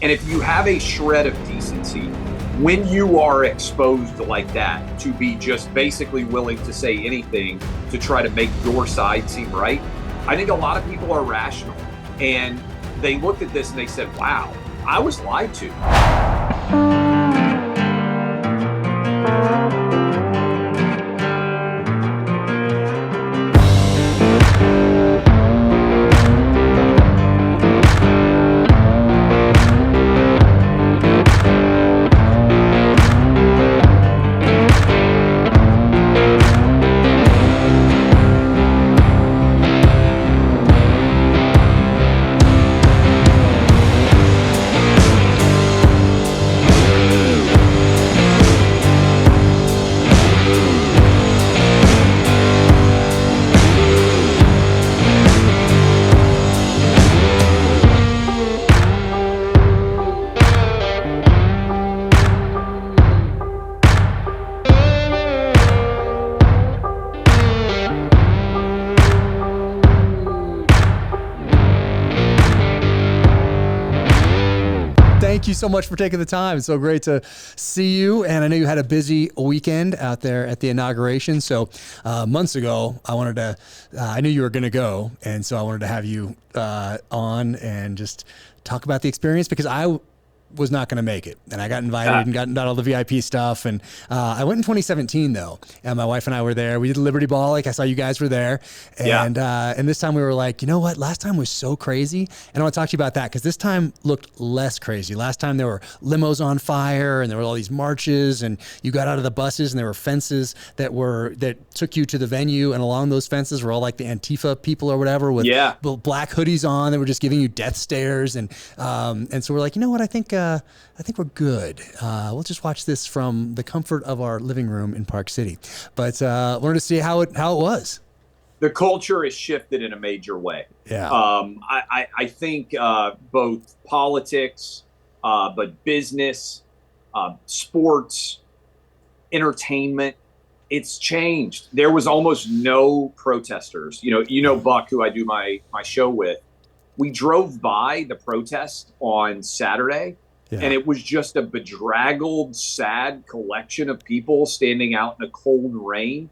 And if you have a shred of decency, when you are exposed like that to be just basically willing to say anything to try to make your side seem right, I think a lot of people are rational. And they looked at this and they said, wow, I was lied to. Thank you so much for taking the time. It's so great to see you. And I know you had a busy weekend out there at the inauguration. So months ago, I knew you were going to go. And so I wanted to have you on and just talk about the experience, because I was not going to make it. And I got invited and got all the VIP stuff. And I went in 2017 though. And my wife and I were there. We did Liberty Ball. Like I saw you guys were there. And and this time we were like, you know what? Last time was so crazy. And I want to talk to you about that, because this time looked less crazy. Last time there were limos on fire and there were all these marches, and you got out of the buses and there were fences that took you to the venue. And along those fences were all like the Antifa people or whatever with black hoodies on that were just giving you death stares. And so we're like, you know what? I think we're good. We'll just watch this from the comfort of our living room in Park City. But wanted to see how it was. The culture has shifted in a major way. Yeah. I think both politics, but business, sports, entertainment, it's changed. There was almost no protesters. You know Buck, who I do my show with. We drove by the protest on Saturday. Yeah. And it was just a bedraggled, sad collection of people standing out in the cold rain.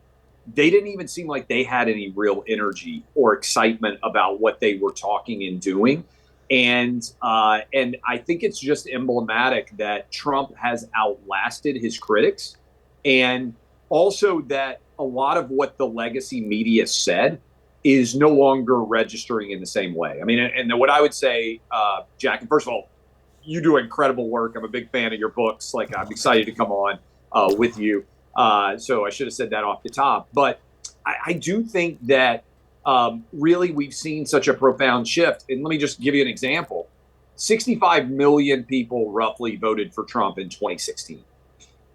They didn't even seem like they had any real energy or excitement about what they were talking and doing. And I think it's just emblematic that Trump has outlasted his critics, and also that a lot of what the legacy media said is no longer registering in the same way. I mean, and what I would say, Jack, first of all, you do incredible work. I'm a big fan of your books. Like, I'm excited to come on with you. So I should have said that off the top. But I do think that really we've seen such a profound shift. And let me just give you an example. 65 million people roughly voted for Trump in 2016.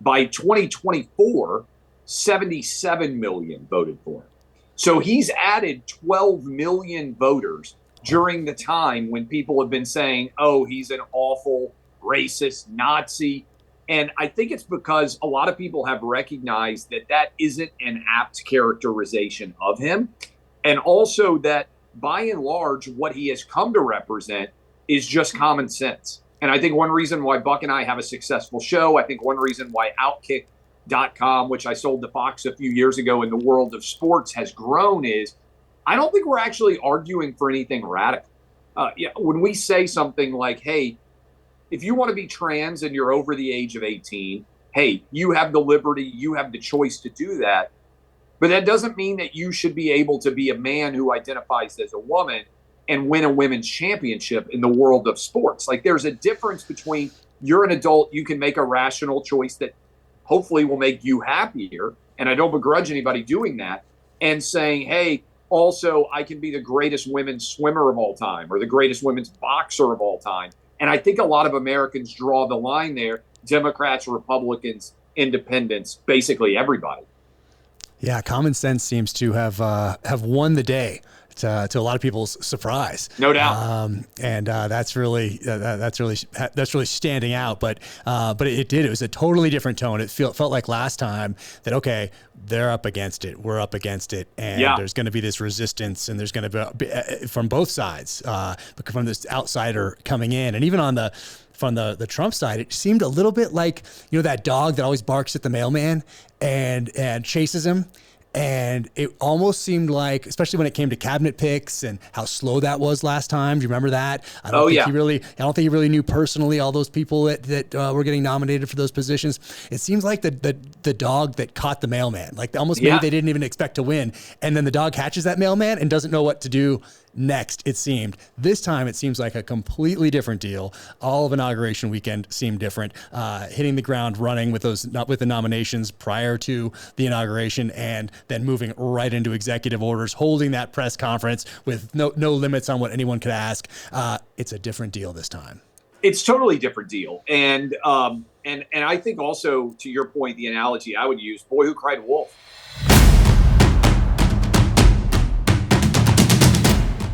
By 2024, 77 million voted for him. So he's added 12 million voters during the time when people have been saying, oh, he's an awful racist Nazi. And I think it's because a lot of people have recognized that that isn't an apt characterization of him. And also that by and large, what he has come to represent is just common sense. And I think one reason why Buck and I have a successful show, I think one reason why OutKick.com, which I sold to Fox a few years ago in the world of sports, has grown is I don't think we're actually arguing for anything radical. When we say something like, hey, if you want to be trans and you're over the age of 18, hey, you have the liberty, you have the choice to do that. But that doesn't mean that you should be able to be a man who identifies as a woman and win a women's championship in the world of sports. Like, there's a difference between you're an adult, you can make a rational choice that hopefully will make you happier. And I don't begrudge anybody doing that. And saying, hey, also, I can be the greatest women's swimmer of all time or the greatest women's boxer of all time. And I think a lot of Americans draw the line there. Democrats, Republicans, independents, basically everybody. Yeah, common sense seems to have won the day. To a lot of people's surprise, no doubt, and that's really standing out. But it did. It was a totally different tone. It felt like last time that okay, they're up against it, we're up against it, and there's going to be this resistance, and there's going to be from both sides, from this outsider coming in, and even on the from the Trump side, it seemed a little bit like, that dog that always barks at the mailman and chases him. And it almost seemed like, especially when it came to cabinet picks and how slow that was last time. Do you remember that? I don't think he really knew personally all those people that were getting nominated for those positions. It seems like the dog that caught the mailman, like almost maybe they didn't even expect to win. And then the dog catches that mailman and doesn't know what to do next, it seemed. This time, it seems like a completely different deal. All of inauguration weekend seemed different, hitting the ground running with the nominations prior to the inauguration, and then moving right into executive orders, holding that press conference with no limits on what anyone could ask. It's a different deal this time. It's totally different deal. And I think also, to your point, the analogy I would use, boy who cried wolf.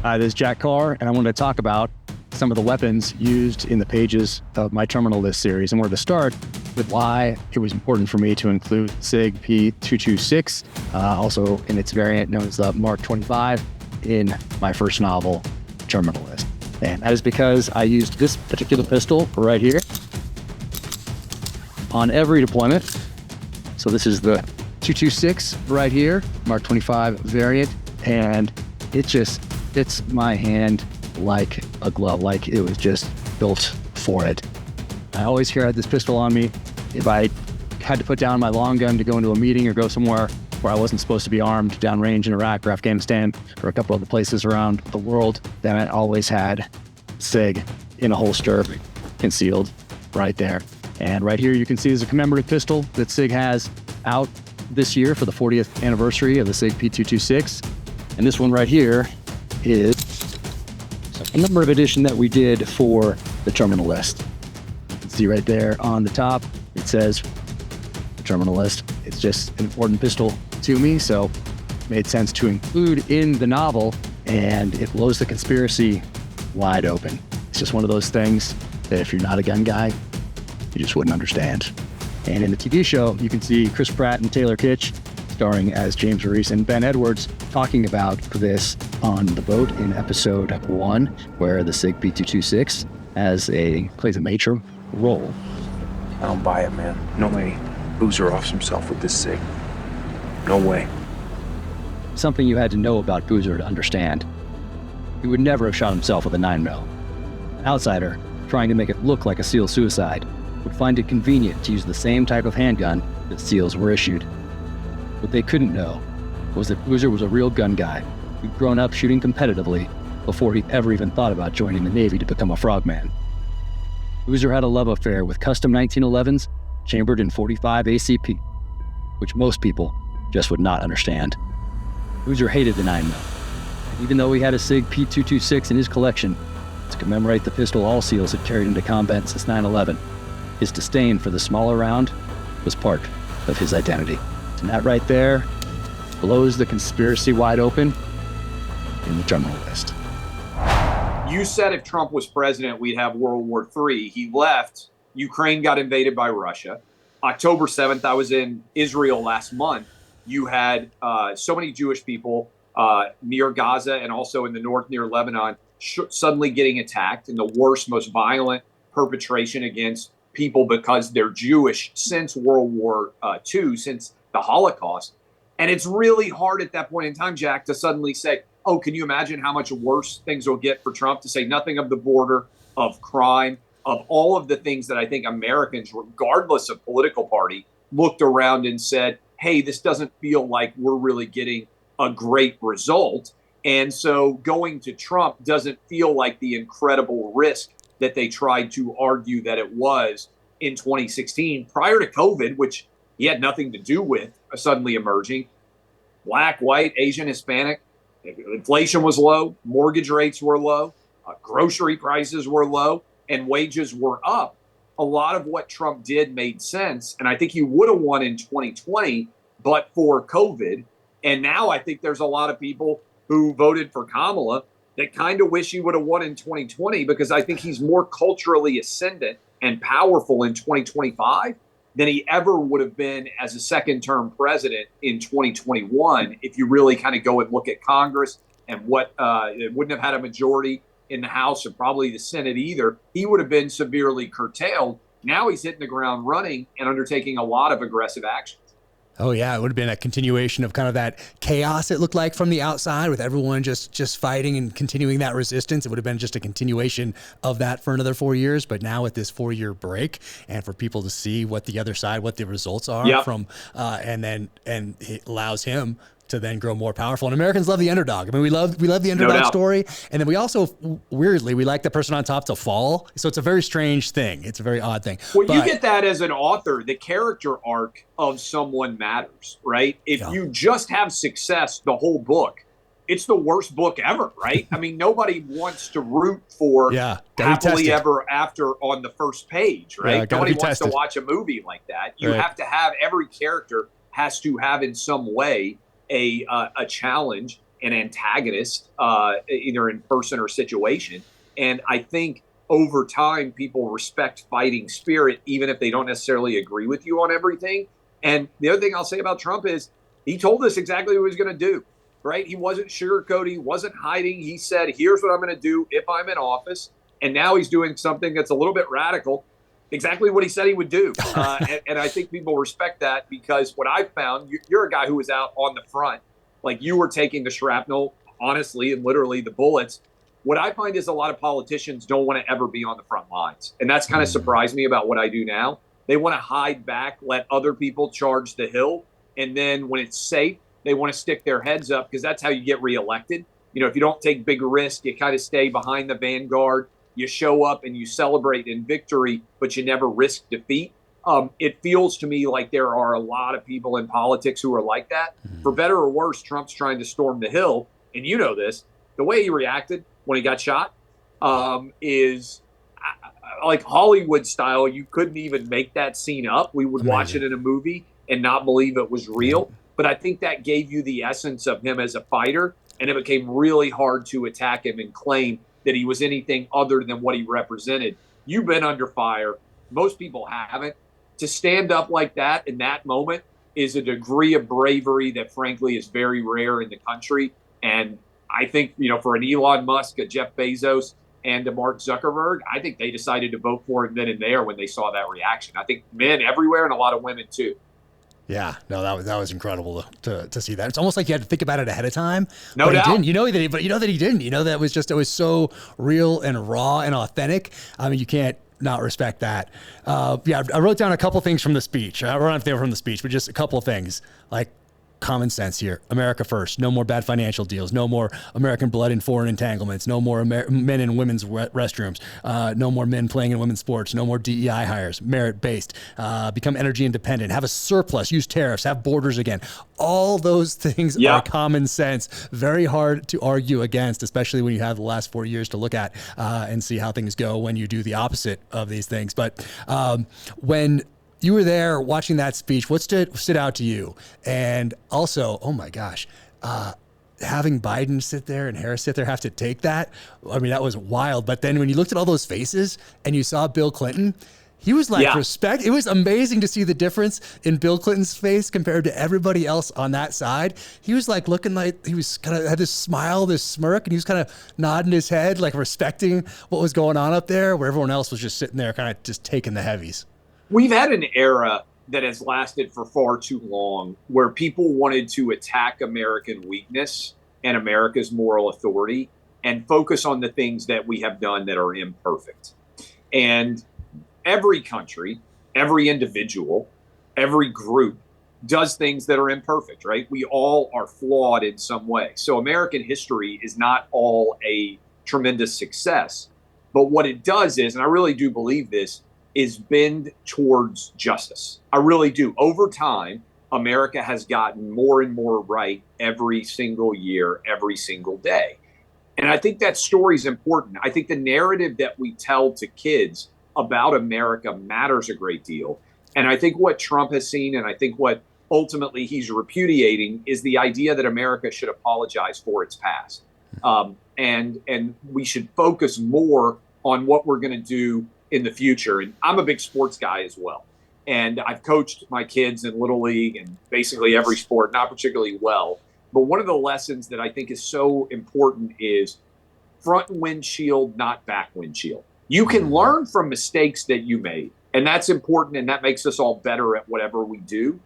Hi, this is Jack Carr, and I wanted to talk about some of the weapons used in the pages of my Terminal List series, and wanted to start with why it was important for me to include SIG P226, also in its variant known as the Mark 25, in my first novel, Terminal List. And that is because I used this particular pistol right here on every deployment. So this is the 226 right here, Mark 25 variant, and it just fits my hand like a glove, like it was just built for it. I always carried this pistol on me. If I had to put down my long gun to go into a meeting or go somewhere where I wasn't supposed to be armed downrange in Iraq or Afghanistan or a couple other places around the world, then I always had SIG in a holster, concealed right there. And right here you can see there's a commemorative pistol that SIG has out this year for the 40th anniversary of the SIG P226. And this one right here is a number of edition that we did for the Terminal List. You can see right there on the top, it says the Terminal List. It's just an important pistol to me, so it made sense to include in the novel, and it blows the conspiracy wide open. It's just one of those things that if you're not a gun guy, you just wouldn't understand. And in the TV show, you can see Chris Pratt and Taylor Kitsch starring as James Reese and Ben Edwards talking about this on the boat in episode 1, where the SIG P226 plays a major role. I don't buy it, man. No way Boozer offs himself with this SIG. No way. Something you had to know about Boozer to understand. He would never have shot himself with a 9mm. An outsider, trying to make it look like a SEAL suicide, would find it convenient to use the same type of handgun that SEALs were issued. What they couldn't know was that Boozer was a real gun guy who'd grown up shooting competitively before he'd ever even thought about joining the Navy to become a frogman. Boozer had a love affair with custom 1911s chambered in .45 ACP, which most people just would not understand. Boozer hated the 9mm, and even though he had a SIG P226 in his collection to commemorate the pistol all SEALs had carried into combat since 9/11, his disdain for the smaller round was part of his identity. And that right there blows the conspiracy wide open in the Terminal List. You said if Trump was president, we'd have World War III. He left. Ukraine got invaded by Russia. October 7th, I was in Israel last month. You had so many Jewish people near Gaza and also in the north near Lebanon suddenly getting attacked in the worst, most violent perpetration against people because they're Jewish since World War II, since the Holocaust. And it's really hard at that point in time, Jack, to suddenly say, oh, can you imagine how much worse things will get for Trump, to say nothing of the border, of crime, of all of the things that I think Americans, regardless of political party, looked around and said, hey, this doesn't feel like we're really getting a great result. And so going to Trump doesn't feel like the incredible risk that they tried to argue that it was in 2016 prior to COVID, which he had nothing to do with suddenly emerging. Black, white, Asian, Hispanic. Inflation was low. Mortgage rates were low. Grocery prices were low. And wages were up. A lot of what Trump did made sense. And I think he would have won in 2020, but for COVID. And now I think there's a lot of people who voted for Kamala that kind of wish he would have won in 2020, because I think he's more culturally ascendant and powerful in 2025 than he ever would have been as a second-term president in 2021, if you really kind of go and look at Congress and what it wouldn't have had a majority in the House or probably the Senate either, he would have been severely curtailed. Now he's hitting the ground running and undertaking a lot of aggressive actions. Oh yeah, it would have been a continuation of kind of that chaos it looked like from the outside, with everyone just fighting and continuing that resistance. It would have been just a continuation of that for another 4 years. But now with this 4-year break, and for people to see what the other side, what the results are from, and it allows him to then grow more powerful. And Americans love the underdog. I mean, we love the underdog story. And then we also, weirdly, we like the person on top to fall. So it's a very strange thing. It's a very odd thing. Well, you get that as an author, the character arc of someone matters, right? If you just have success the whole book, it's the worst book ever, right? I mean, nobody wants to root for happily ever after on the first page, right? Yeah, nobody wants to watch a movie like that. You have to have, every character has to have in some way a challenge, an antagonist, either in person or situation. And I think over time, people respect fighting spirit, even if they don't necessarily agree with you on everything. And the other thing I'll say about Trump is he told us exactly what he was going to do, right? He wasn't sugarcoating, wasn't hiding. He said, here's what I'm going to do if I'm in office. And now he's doing something that's a little bit radical, exactly what he said he would do. And I think people respect that, because what I found, you're a guy who was out on the front, like you were taking the shrapnel, honestly, and literally the bullets. What I find is a lot of politicians don't want to ever be on the front lines. And that's kind of surprised me about what I do now. They want to hide back, let other people charge the hill. And then when it's safe, they want to stick their heads up, because that's how you get reelected. You know, if you don't take big risks, you kind of stay behind the vanguard. You show up and you celebrate in victory, but you never risk defeat. It feels to me like there are a lot of people in politics who are like that. For better or worse, Trump's trying to storm the hill. And you know this, the way he reacted when he got shot is like Hollywood style. You couldn't even make that scene up. We would watch it in a movie and not believe it was real. But I think that gave you the essence of him as a fighter. And it became really hard to attack him and claim that he was anything other than what he represented. You've been under fire. Most people haven't. To stand up like that in that moment is a degree of bravery that, frankly, is very rare in the country. And I think, you know, for an Elon Musk, a Jeff Bezos, and a Mark Zuckerberg, I think they decided to vote for him then and there when they saw that reaction. I think men everywhere, and a lot of women too. Yeah, no, that was incredible to see that. It's almost like you had to think about it ahead of time. No but doubt. He didn't. You know that he didn't. You know, that was just, it was so real and raw and authentic. I mean, you can't not respect that. I wrote down a couple things from the speech. I don't know if they were from the speech, but just a couple of things, like common sense here. America first. No more bad financial deals. No more American blood in foreign entanglements. No more men in women's restrooms. No more men playing in women's sports. No more DEI hires. Merit-based. Become energy independent. Have a surplus. Use tariffs. Have borders again. All those things are common sense. Very hard to argue against, especially when you have the last 4 years to look at and see how things go when you do the opposite of these things. But when you were there watching that speech, what stood out to you? And also, oh my gosh, having Biden sit there and Harris sit there, have to take that. I mean, that was wild. But then when you looked at all those faces and you saw Bill Clinton, he was like, respect. It was amazing to see the difference in Bill Clinton's face compared to everybody else on that side. He was like looking like he was kind of had this smile, this smirk, and he was kind of nodding his head, like respecting what was going on up there, where everyone else was just sitting there kind of just taking the heavies. We've had an era that has lasted for far too long where people wanted to attack American weakness and America's moral authority and focus on the things that we have done that are imperfect. And every country, every individual, every group does things that are imperfect, right? We all are flawed in some way. So American history is not all a tremendous success. But what it does is, and I really do believe this, is bend towards justice. I really do. Over time, America has gotten more and more right every single year, every single day. And I think that story is important. I think the narrative that we tell to kids about America matters a great deal. And I think what Trump has seen, and I think what ultimately he's repudiating, is the idea that America should apologize for its past. And we should focus more on what we're going to do in the future. And I'm a big sports guy as well. And I've coached my kids in Little League and basically every sport, not particularly well. But one of the lessons that I think is so important is front windshield, not back windshield. You can learn from mistakes that you made, and that's important, and that makes us all better at whatever we do.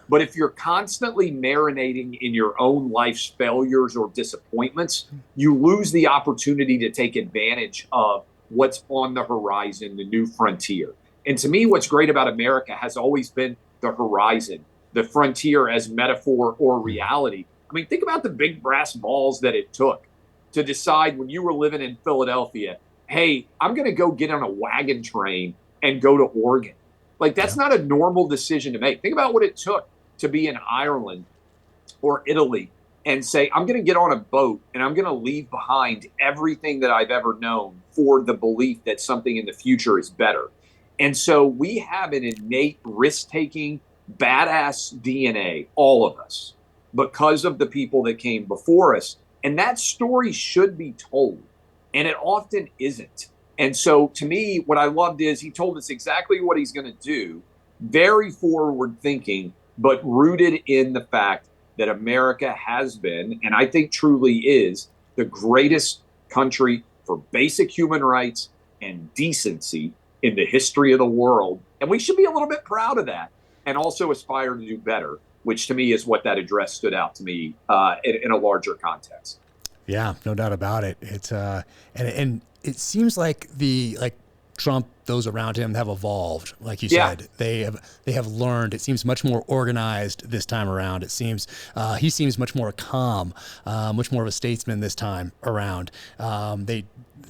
But if you're constantly marinating in your own life's failures or disappointments, you lose the opportunity to take advantage of what's on the horizon, the new frontier. And to me, what's great about America has always been the horizon, the frontier as metaphor or reality. I mean, think about the big brass balls that it took to decide when you were living in Philadelphia, hey, I'm going to go get on a wagon train and go to Oregon. Like, that's not a normal decision to make. Think about what it took to be in Ireland or Italy and say, I'm going to get on a boat and I'm going to leave behind everything that I've ever known for the belief that something in the future is better. And so we have an innate risk-taking, badass DNA, all of us, because of the people that came before us. And that story should be told, and it often isn't. And so to me, what I loved is he told us exactly what he's going to do, very forward thinking, but rooted in the fact that America has been, and I think truly is, the greatest country for basic human rights and decency in the history of the world. And we should be a little bit proud of that and also aspire to do better, which to me is what that address stood out to me in a larger context. Yeah, no doubt about it. It's and it seems like Trump, those around him have evolved. Like you said, they have learned. It seems much more organized this time around. It seems he seems much more calm, much more of a statesman this time around.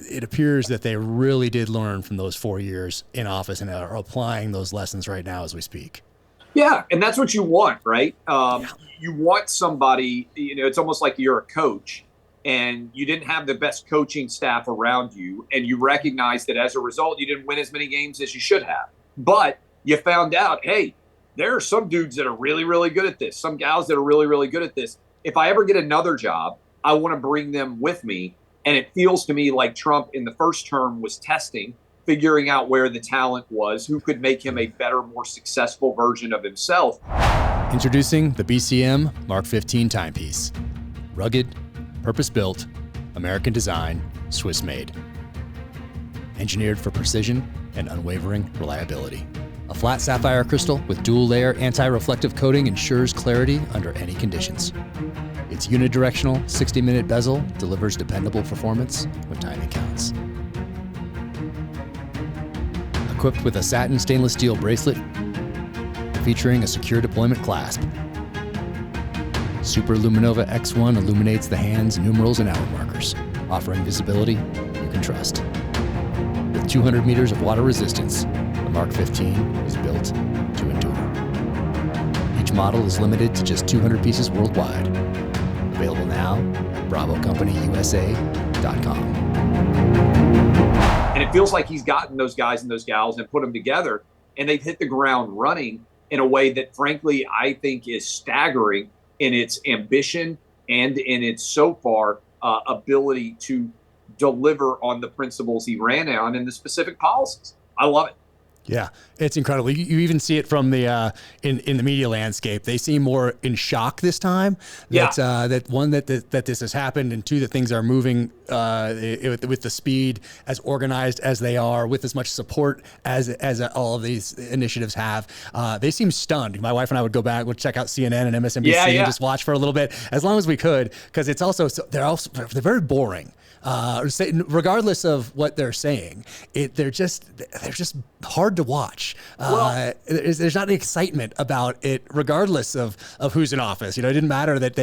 It appears that they really did learn from those 4 years in office and are applying those lessons right now as we speak. Yeah, and that's what you want, right? You want somebody, it's almost like you're a coach and you didn't have the best coaching staff around you, and you recognize that as a result, you didn't win as many games as you should have. But you found out, hey, there are some dudes that are really, really good at this, some gals that are really, really good at this. If I ever get another job, I want to bring them with me. And it feels to me like Trump in the first term was testing, figuring out where the talent was, who could make him a better, more successful version of himself. Introducing the BCM Mark 15 timepiece. Rugged, purpose-built, American design, Swiss-made. Engineered for precision and unwavering reliability. A flat sapphire crystal with dual-layer anti-reflective coating ensures clarity under any conditions. Its unidirectional 60-minute bezel delivers dependable performance when timing counts. Equipped with a satin stainless steel bracelet featuring a secure deployment clasp. Super Luminova X1 illuminates the hands, numerals, and hour markers, offering visibility you can trust. With 200 meters of water resistance, the Mark 15 is built to endure. Each model is limited to just 200 pieces worldwide. Available now at BravoCompanyUSA.com. And it feels like he's gotten those guys and those gals and put them together, and they've hit the ground running in a way that, frankly, I think is staggering in its ambition and in its, so far, ability to deliver on the principles he ran on and the specific policies. I love it. Yeah, it's incredible. You even see it from the in the media landscape. They seem more in shock this time. That one that this has happened, and two, that things are moving with the speed as organized as they are, with as much support as all of these initiatives have. They seem stunned. My wife and I would check out CNN and MSNBC and just watch for a little bit, as long as we could, because it's also they're very boring. Regardless of what they're saying, they're just hard to watch. There's not any excitement about it, regardless of who's in office. It didn't matter that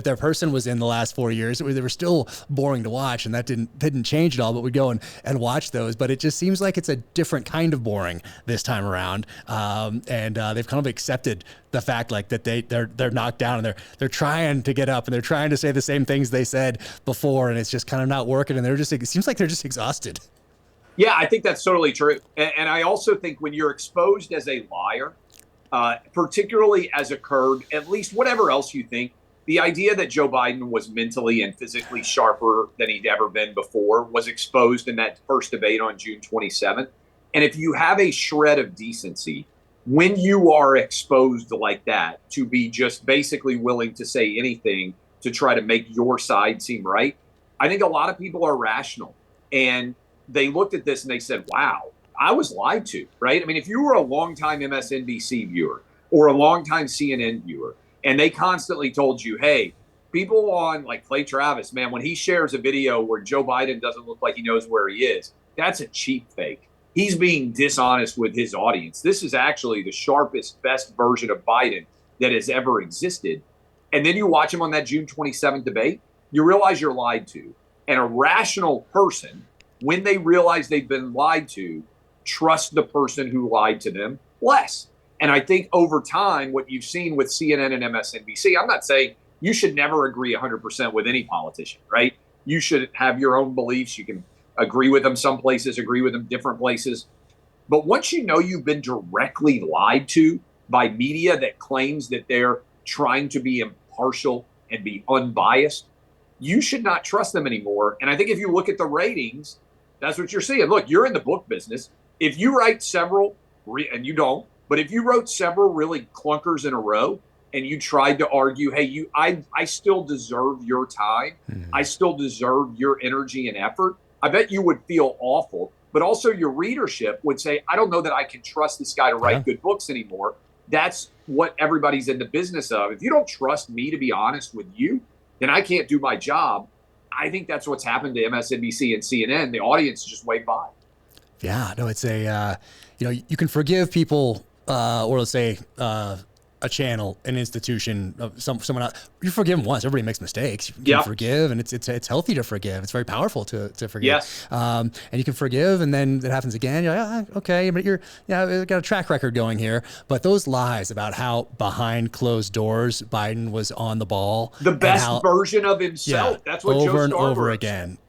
their person was in the last 4 years. They were still boring to watch, and that didn't change at all. But we'd go and watch those. But it just seems like it's a different kind of boring this time around. And they've kind of accepted the fact that they're knocked down, and they're trying to get up, and they're trying to say the same things they said before, and it's just kind of not working, and it seems like they're just exhausted. Yeah, I think that's totally true. And I also think when you're exposed as a liar, particularly as occurred, at least whatever else you think, the idea that Joe Biden was mentally and physically sharper than he'd ever been before was exposed in that first debate on June 27th. And if you have a shred of decency, when you are exposed like that, to be just basically willing to say anything to try to make your side seem right, I think a lot of people are rational, and they looked at this and they said, wow, I was lied to, right? I mean, if you were a longtime MSNBC viewer or a longtime CNN viewer, and they constantly told you, hey, people on like Clay Travis, man, when he shares a video where Joe Biden doesn't look like he knows where he is, that's a cheap fake. He's being dishonest with his audience. This is actually the sharpest, best version of Biden that has ever existed. And then you watch him on that June 27th debate, you realize you're lied to. And a rational person, when they realize they've been lied to, trust the person who lied to them less. And I think over time, what you've seen with CNN and MSNBC, I'm not saying you should never agree 100% with any politician, right? You should have your own beliefs. You can agree with them some places, agree with them different places. But once you know you've been directly lied to by media that claims that they're trying to be impartial and be unbiased, you should not trust them anymore. And I think if you look at the ratings, that's what you're seeing. Look, you're in the book business. If you write several, and you don't, but if you wrote several really clunkers in a row and you tried to argue, hey, I still deserve your time. I still deserve your energy and effort. I bet you would feel awful. But also your readership would say, I don't know that I can trust this guy to write good books anymore. That's what everybody's in the business of. If you don't trust me to be honest with you, then I can't do my job. I think that's what's happened to MSNBC and CNN. The audience just waved by. Yeah, no, it's a, you can forgive people, or let's say, a channel, an institution, someone else. You forgive them once. Everybody makes mistakes. You can forgive, and it's healthy to forgive. It's very powerful to forgive. Yes. And you can forgive, and then it happens again. You're like, okay, but you've got a track record going here. But those lies about how behind closed doors Biden was on the ball, the best version of himself. That's what over Joe and Scarborough over is. again.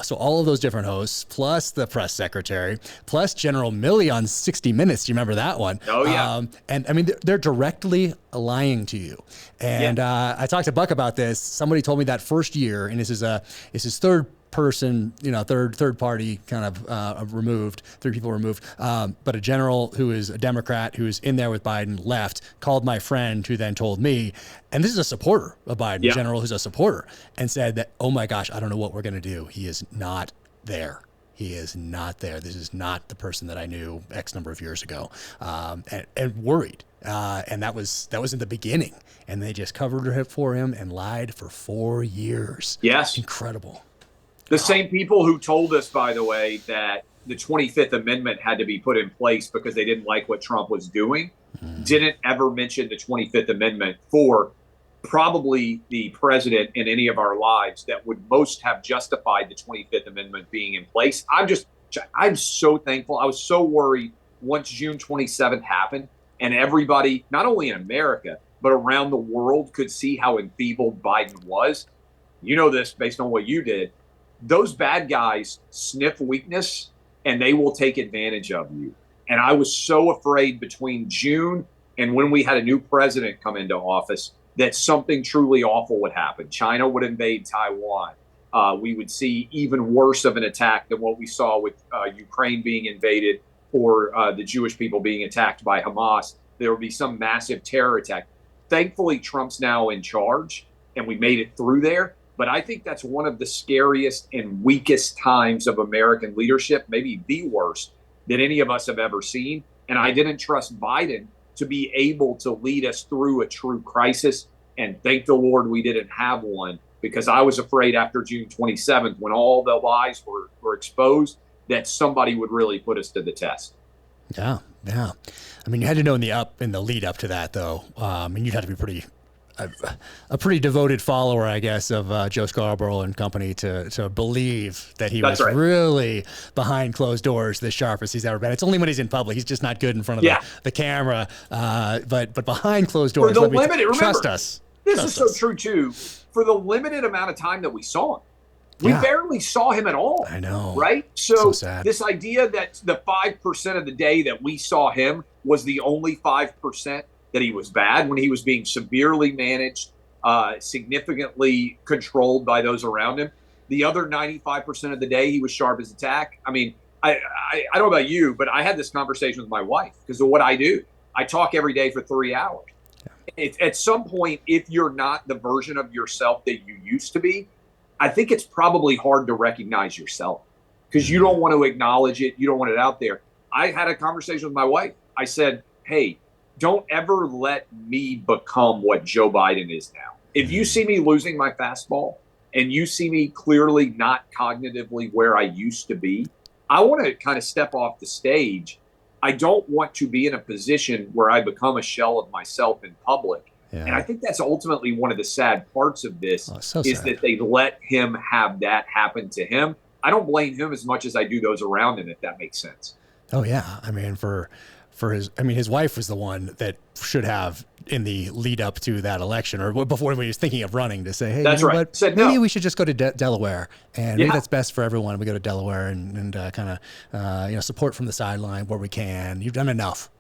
So all of those different hosts, plus the press secretary, plus General Milley on 60 Minutes. Do you remember that one? Oh, yeah. And I mean, they're directly lying to you. And I talked to Buck about this. Somebody told me that first year, and this is his third person, third party kind of removed, 3 people removed. But a general who is a Democrat who's in there with Biden left, called my friend who then told me, and this is a supporter of Biden, a general who's a supporter, and said that, oh my gosh, I don't know what we're going to do. He is not there. He is not there. This is not the person that I knew X number of years ago, and worried. And that was in the beginning, and they just covered it for him and lied for 4 years. Yes. Incredible. The same people who told us, by the way, that the 25th Amendment had to be put in place because they didn't like what Trump was doing, didn't ever mention the 25th Amendment for probably the president in any of our lives that would most have justified the 25th Amendment being in place. I'm so thankful. I was so worried once June 27th happened and everybody, not only in America, but around the world could see how enfeebled Biden was. You know this based on what you did. Those bad guys sniff weakness and they will take advantage of you. And I was so afraid between June and when we had a new president come into office that something truly awful would happen. China would invade Taiwan. We would see even worse of an attack than what we saw with Ukraine being invaded or the Jewish people being attacked by Hamas. There would be some massive terror attack. Thankfully, Trump's now in charge and we made it through there. But I think that's one of the scariest and weakest times of American leadership, maybe the worst that any of us have ever seen. And I didn't trust Biden to be able to lead us through a true crisis. And thank the Lord we didn't have one, because I was afraid after June 27th, when all the lies were exposed, that somebody would really put us to the test. Yeah. I mean, you had to know in the lead up to that, though. And you'd have to be a pretty devoted follower, I guess, of Joe Scarborough and company to believe that he was really behind closed doors the sharpest he's ever been. It's only when he's in public. He's just not good in front of the camera. But behind closed doors, trust us. This is so true, too. For the limited amount of time that we saw him, we barely saw him at all. I know. Right? So sad. This idea that the 5% of the day that we saw him was the only 5% that he was bad, when he was being severely managed, significantly controlled by those around him. The other 95% of the day, he was sharp as a tack. I mean, I don't know about you, but I had this conversation with my wife because of what I do. I talk every day for 3 hours. at some point, if you're not the version of yourself that you used to be, I think it's probably hard to recognize yourself because you don't want to acknowledge it. You don't want it out there. I had a conversation with my wife. I said, hey, don't ever let me become what Joe Biden is now. If you see me losing my fastball and you see me clearly not cognitively where I used to be, I want to kind of step off the stage. I don't want to be in a position where I become a shell of myself in public. Yeah. And I think that's ultimately one of the sad parts of this is that they let him have that happen to him. I don't blame him as much as I do those around him, if that makes sense. Oh yeah. I mean, his wife was the one that should have in the lead up to that election or before when he was thinking of running to say, hey, that's right. What? Said, maybe no. we should just go to Delaware and maybe that's best for everyone. We go to Delaware and kind of, support from the sideline where we can. You've done enough.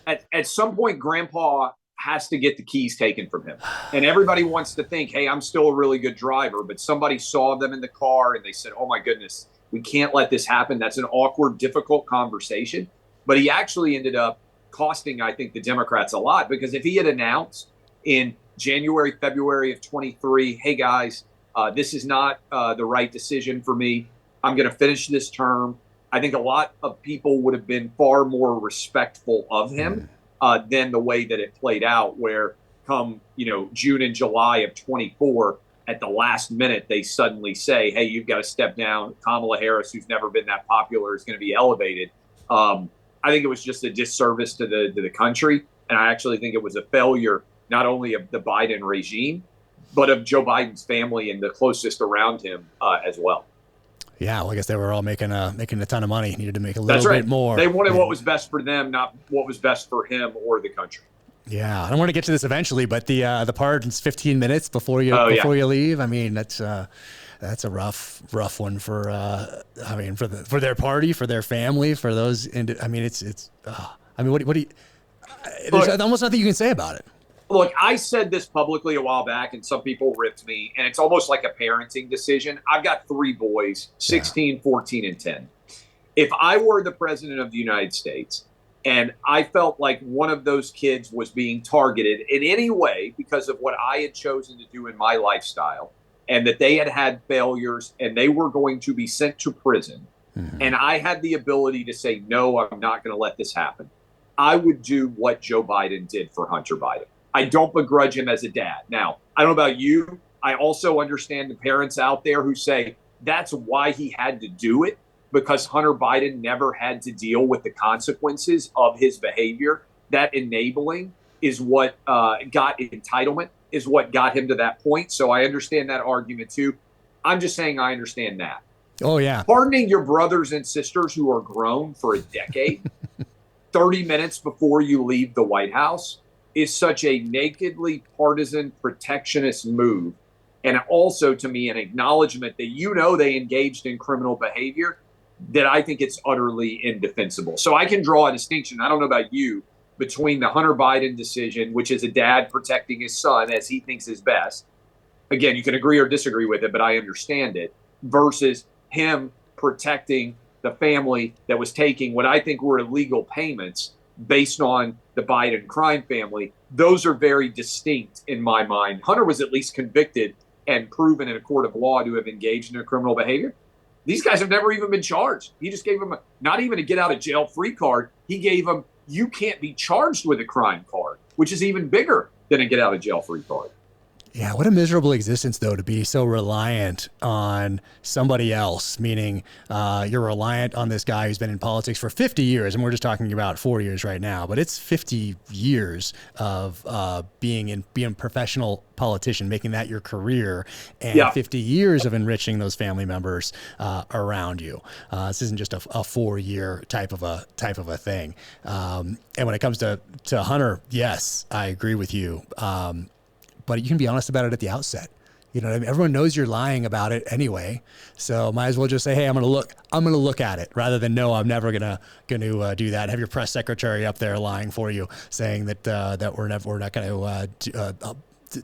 At some point, Grandpa has to get the keys taken from him. And everybody wants to think, hey, I'm still a really good driver, but somebody saw them in the car and they said, oh my goodness, we can't let this happen. That's an awkward, difficult conversation. But he actually ended up costing, I think, the Democrats a lot, because if he had announced in January, February of 23, hey guys, this is not the right decision for me. I'm going to finish this term. I think a lot of people would have been far more respectful of him than the way that it played out, where come, June and July of 24, at the last minute, they suddenly say, hey, you've got to step down. Kamala Harris, who's never been that popular, is going to be elevated. I think it was just a disservice to the country. And I actually think it was a failure, not only of the Biden regime, but of Joe Biden's family and the closest around him as well. Yeah, well, I guess they were all making a ton of money. Needed to make a little bit more. They wanted what was best for them, not what was best for him or the country. Yeah, I want to get to this eventually, but the pardon's 15 minutes before you you leave. I mean, that's a rough one for for their party, for their family, for those. What do you? There's almost nothing you can say about it. Look, I said this publicly a while back, and some people ripped me, and it's almost like a parenting decision. I've got 3 boys, 16, 14, and 10. If I were the president of the United States and I felt like one of those kids was being targeted in any way because of what I had chosen to do in my lifestyle, and that they had failures and they were going to be sent to prison, and I had the ability to say, no, I'm not going to let this happen, I would do what Joe Biden did for Hunter Biden. I don't begrudge him as a dad. Now, I don't know about you. I also understand the parents out there who say that's why he had to do it, because Hunter Biden never had to deal with the consequences of his behavior. That enabling is what got entitlement, is what got him to that point. So I understand that argument too. I'm just saying I understand that. Oh, yeah. Pardoning your brothers and sisters who are grown for a decade, 30 minutes before you leave the White House, is such a nakedly partisan protectionist move. And also, to me, an acknowledgement that they engaged in criminal behavior, that I think it's utterly indefensible. So I can draw a distinction, I don't know about you, between the Hunter Biden decision, which is a dad protecting his son as he thinks is best. Again, you can agree or disagree with it, but I understand it, versus him protecting the family that was taking what I think were illegal payments based on the Biden crime family. Those are very distinct in my mind. Hunter was at least convicted and proven in a court of law to have engaged in a criminal behavior. These guys have never even been charged. He just gave them not even a get out of jail free card. He gave them, you can't be charged with a crime card, which is even bigger than a get out of jail free card. Yeah, what a miserable existence, though, to be so reliant on somebody else, meaning you're reliant on this guy who's been in politics for 50 years, and we're just talking about 4 years right now, but it's 50 years of being a professional politician, making that your career, and 50 years of enriching those family members around you. This isn't just a 4-year type of a thing. And when it comes to Hunter, yes, I agree with you. But you can be honest about it at the outset. You know what I mean? Everyone knows you're lying about it anyway. So might as well just say, hey, I'm going to look at it, rather than, no, I'm never going to do that. Have your press secretary up there lying for you, saying that we're not going to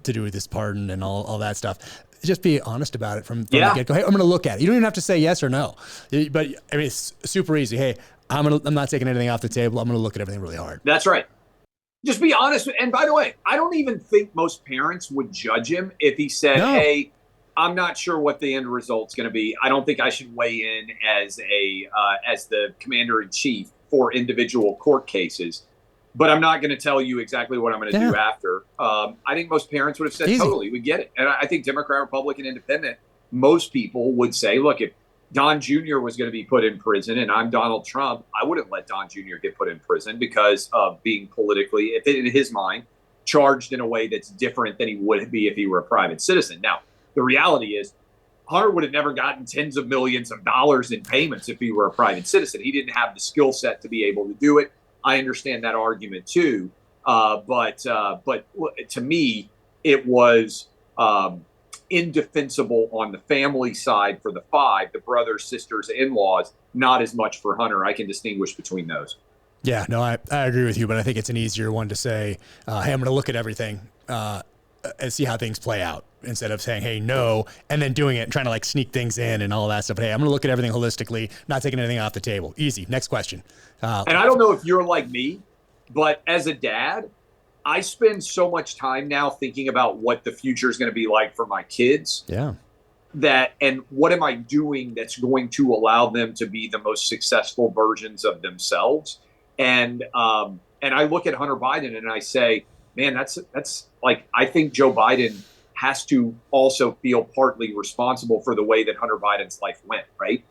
do this pardon and all that stuff. Just be honest about it from the get-go. Hey, I'm going to look at it. You don't even have to say yes or no. But I mean, it's super easy. Hey, I'm not taking anything off the table. I'm going to look at everything really hard. That's right. just be honest. And by the way, I don't even think most parents would judge him if he said, No. hey, I'm not sure what the end result's going to be. I don't think I should weigh in as as the commander in chief for individual court cases, but I'm not going to tell you exactly what I'm going to do after. I think most parents would have said, totally, we get it. And I think Democrat, Republican, Independent, most people would say, look, if Don Jr. was going to be put in prison and I'm Donald Trump, I wouldn't let Don Jr. get put in prison because of being politically, in his mind, charged in a way that's different than he would be if he were a private citizen. Now, the reality is Hunter would have never gotten tens of millions of dollars in payments if he were a private citizen. He didn't have the skill set to be able to do it. I understand that argument too. But to me, it was indefensible on the family side for the five, the brothers, sisters, in-laws, not as much for Hunter. I can distinguish between those. Yeah, no, I agree with you, but I think it's an easier one to say, hey, I'm going to look at everything and see how things play out, instead of saying, hey, no, and then doing it and trying to like sneak things in and all of that stuff. But hey, I'm going to look at everything holistically, not taking anything off the table. Easy. Next question. And I don't know if you're like me, but as a dad, I spend so much time now thinking about what the future is going to be like for my kids. Yeah. And what am I doing that's going to allow them to be the most successful versions of themselves? And I look at Hunter Biden and I say, man, that's like, I think Joe Biden has to also feel partly responsible for the way that Hunter Biden's life went, right?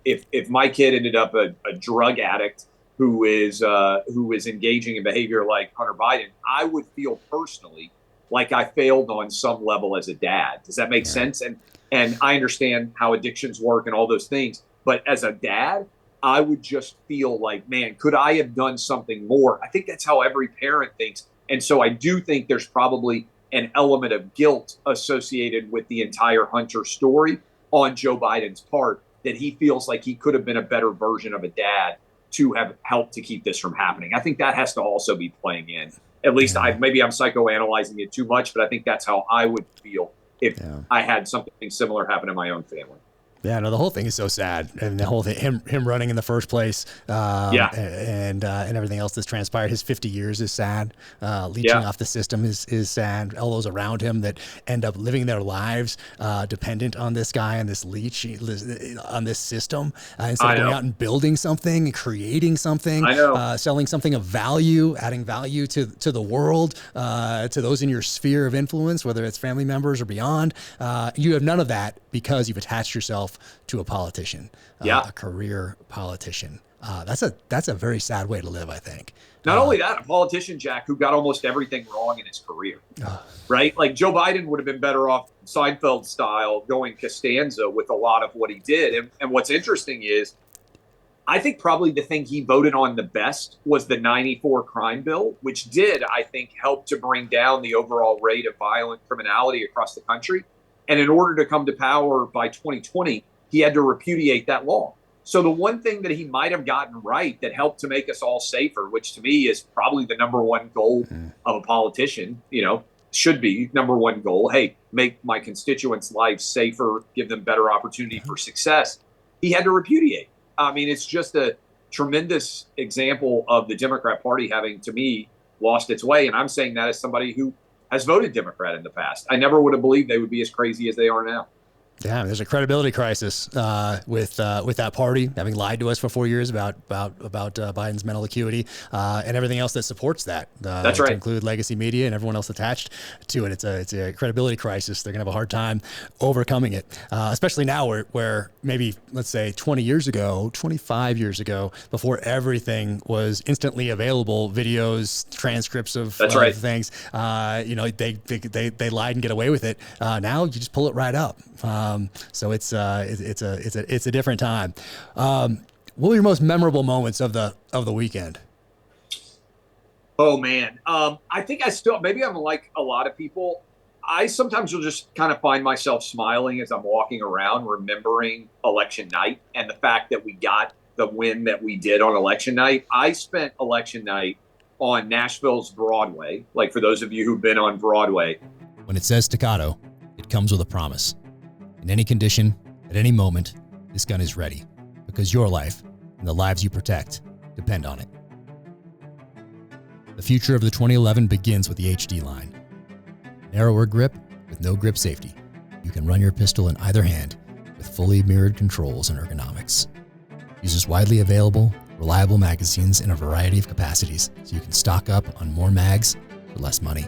If my kid ended up a drug addict who is engaging in behavior like Hunter Biden, I would feel personally like I failed on some level as a dad. Does that make sense? And I understand how addictions work and all those things, but as a dad, I would just feel like, man, could I have done something more? I think that's how every parent thinks. And so I do think there's probably an element of guilt associated with the entire Hunter story on Joe Biden's part, that he feels like he could have been a better version of a dad to have helped to keep this from happening. I think that has to also be playing in. At least maybe I'm psychoanalyzing it too much, but I think that's how I would feel if I had something similar happen in my own family. Yeah, no, the whole thing is so sad, and the whole thing, him running in the first place, and everything else that's transpired. His 50 years is sad. Leeching off the system is sad. All those around him that end up living their lives dependent on this guy and this leech on this system, instead of going out and building something, and creating something, selling something of value, adding value to the world, to those in your sphere of influence, whether it's family members or beyond. You have none of that because you've attached yourself to a politician, a career politician. That's a very sad way to live, I think. Not only that, a politician, Jack, who got almost everything wrong in his career, right? Like Joe Biden would have been better off Seinfeld style going Costanza with a lot of what he did. And what's interesting is, I think probably the thing he voted on the best was the 94 crime bill, which did, I think, help to bring down the overall rate of violent criminality across the country. And in order to come to power by 2020, he had to repudiate that law. So the one thing that he might have gotten right that helped to make us all safer, which to me is probably the number one goal of a politician, should be number one goal. Hey, make my constituents' lives safer, give them better opportunity for success. He had to repudiate. I mean, it's just a tremendous example of the Democrat Party having, to me, lost its way. And I'm saying that as somebody who has voted Democrat in the past. I never would have believed they would be as crazy as they are now. Yeah, there's a credibility crisis with that party having lied to us for 4 years about Biden's mental acuity and everything else that supports that. That's right. To include legacy media and everyone else attached to it. It's a credibility crisis. They're gonna have a hard time overcoming it, especially now where maybe let's say 20 years ago, 25 years ago, before everything was instantly available, videos, transcripts of things. They lied and get away with it. Now you just pull it right up. So it's a different time. What were your most memorable moments of the weekend? Oh man. I think maybe I'm like a lot of people. I sometimes will just kind of find myself smiling as I'm walking around, remembering election night and the fact that we got the win that we did on election night. I spent election night on Nashville's Broadway. Like for those of you who've been on Broadway. When it says staccato, it comes with a promise. In any condition, at any moment, this gun is ready because your life and the lives you protect depend on it. The future of the 2011 begins with the HD line. Narrower grip with no grip safety. You can run your pistol in either hand with fully mirrored controls and ergonomics. Uses widely available, reliable magazines in a variety of capacities so you can stock up on more mags for less money.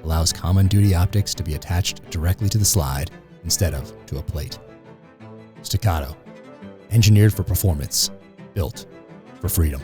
Allows common duty optics to be attached directly to the slide instead of to a plate. STACCATO. Engineered for performance. Built for freedom.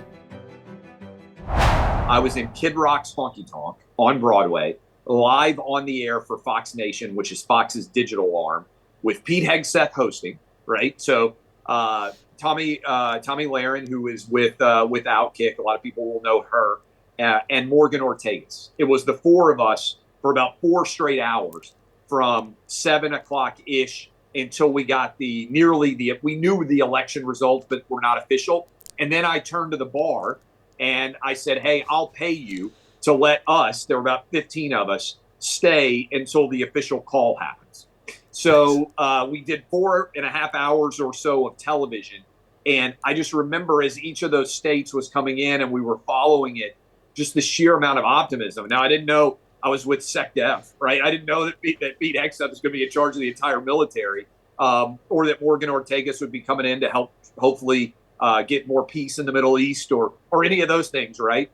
I was in Kid Rock's Honky Tonk on Broadway, live on the air for Fox Nation, which is Fox's digital arm, with Pete Hegseth hosting, right? So Tommy Lahren, who is with OutKick, a lot of people will know her, and Morgan Ortagus. It was the four of us for about 4 straight hours from 7 o'clock-ish until we got we knew the election results, but were not official. And then I turned to the bar and I said, hey, I'll pay you to let us, there were about 15 of us, stay until the official call happens. So we did 4.5 hours or so of television. And I just remember as each of those states was coming in and we were following it, just the sheer amount of optimism. Now, I didn't know I was with SecDef, right? I didn't know that Pete Hegseth was going to be in charge of the entire military, or that Morgan Ortagus would be coming in to help hopefully get more peace in the Middle East or any of those things, right?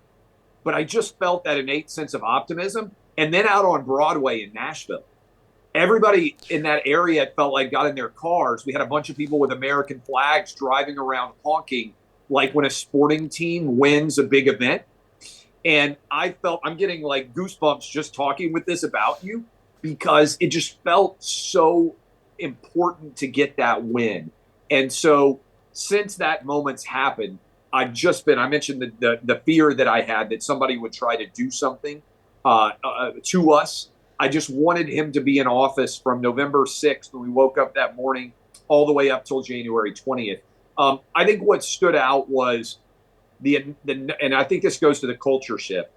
But I just felt that innate sense of optimism. And then out on Broadway in Nashville, everybody in that area felt like got in their cars. We had a bunch of people with American flags driving around honking like when a sporting team wins a big event. And I felt, I'm getting like goosebumps just talking with this about you, because it just felt so important to get that win. And so since that moment's happened, I mentioned the fear that I had that somebody would try to do something to us. I just wanted him to be in office from November 6th when we woke up that morning all the way up till January 20th. I think what stood out was and I think this goes to the culture shift,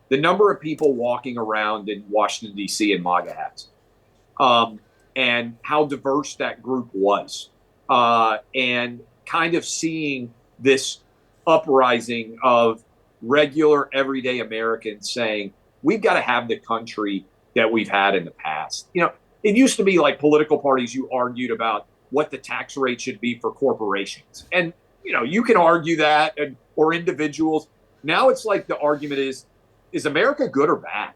the number of people walking around in Washington, D.C. in MAGA hats, and how diverse that group was, and kind of seeing this uprising of regular, everyday Americans saying, we've got to have the country that we've had in the past. You know, it used to be like political parties, you argued about what the tax rate should be for corporations. And, you know, you can argue that, or individuals. Now it's like the argument is America good or bad?